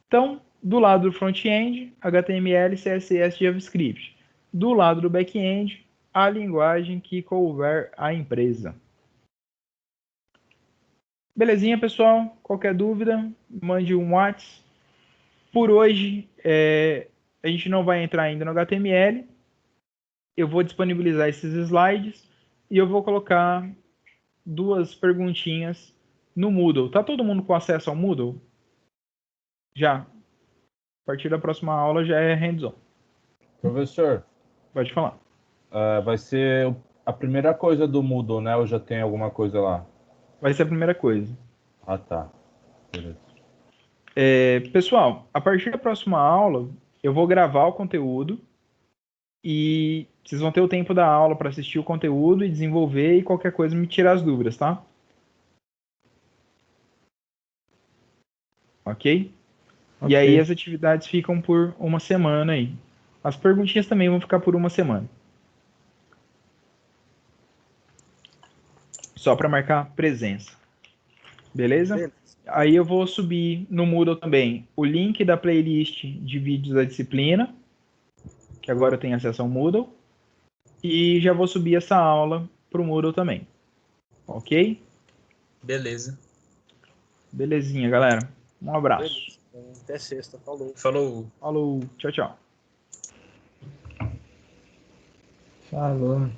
Então, do lado do front-end, HTML, CSS, JavaScript. Do lado do back-end, a linguagem que couber à empresa. Belezinha, pessoal? Qualquer dúvida, mande um WhatsApp. Por hoje, a gente não vai entrar ainda no HTML. Eu vou disponibilizar esses slides e eu vou colocar 2 perguntinhas no Moodle. Tá todo mundo com acesso ao Moodle? Já. A partir da próxima aula já é hands-on. Professor, Pode falar. vai ser a primeira coisa do Moodle, né? Ou já tem alguma coisa lá? Vai ser a primeira coisa. Ah, tá. Beleza. Pessoal, a partir da próxima aula, eu vou gravar o conteúdo e vocês vão ter o tempo da aula para assistir o conteúdo e desenvolver e qualquer coisa me tirar as dúvidas, tá? Ok? E aí as atividades ficam por uma semana aí. As perguntinhas também vão ficar por uma semana. Só para marcar presença. Beleza? Aí eu vou subir no Moodle também o link da playlist de vídeos da disciplina, que agora tem acesso ao Moodle. E já vou subir essa aula para o Moodle também. Ok? Beleza. Belezinha, galera. Um abraço. Até sexta. Falou. Falou. Falou. Tchau, tchau. Falou.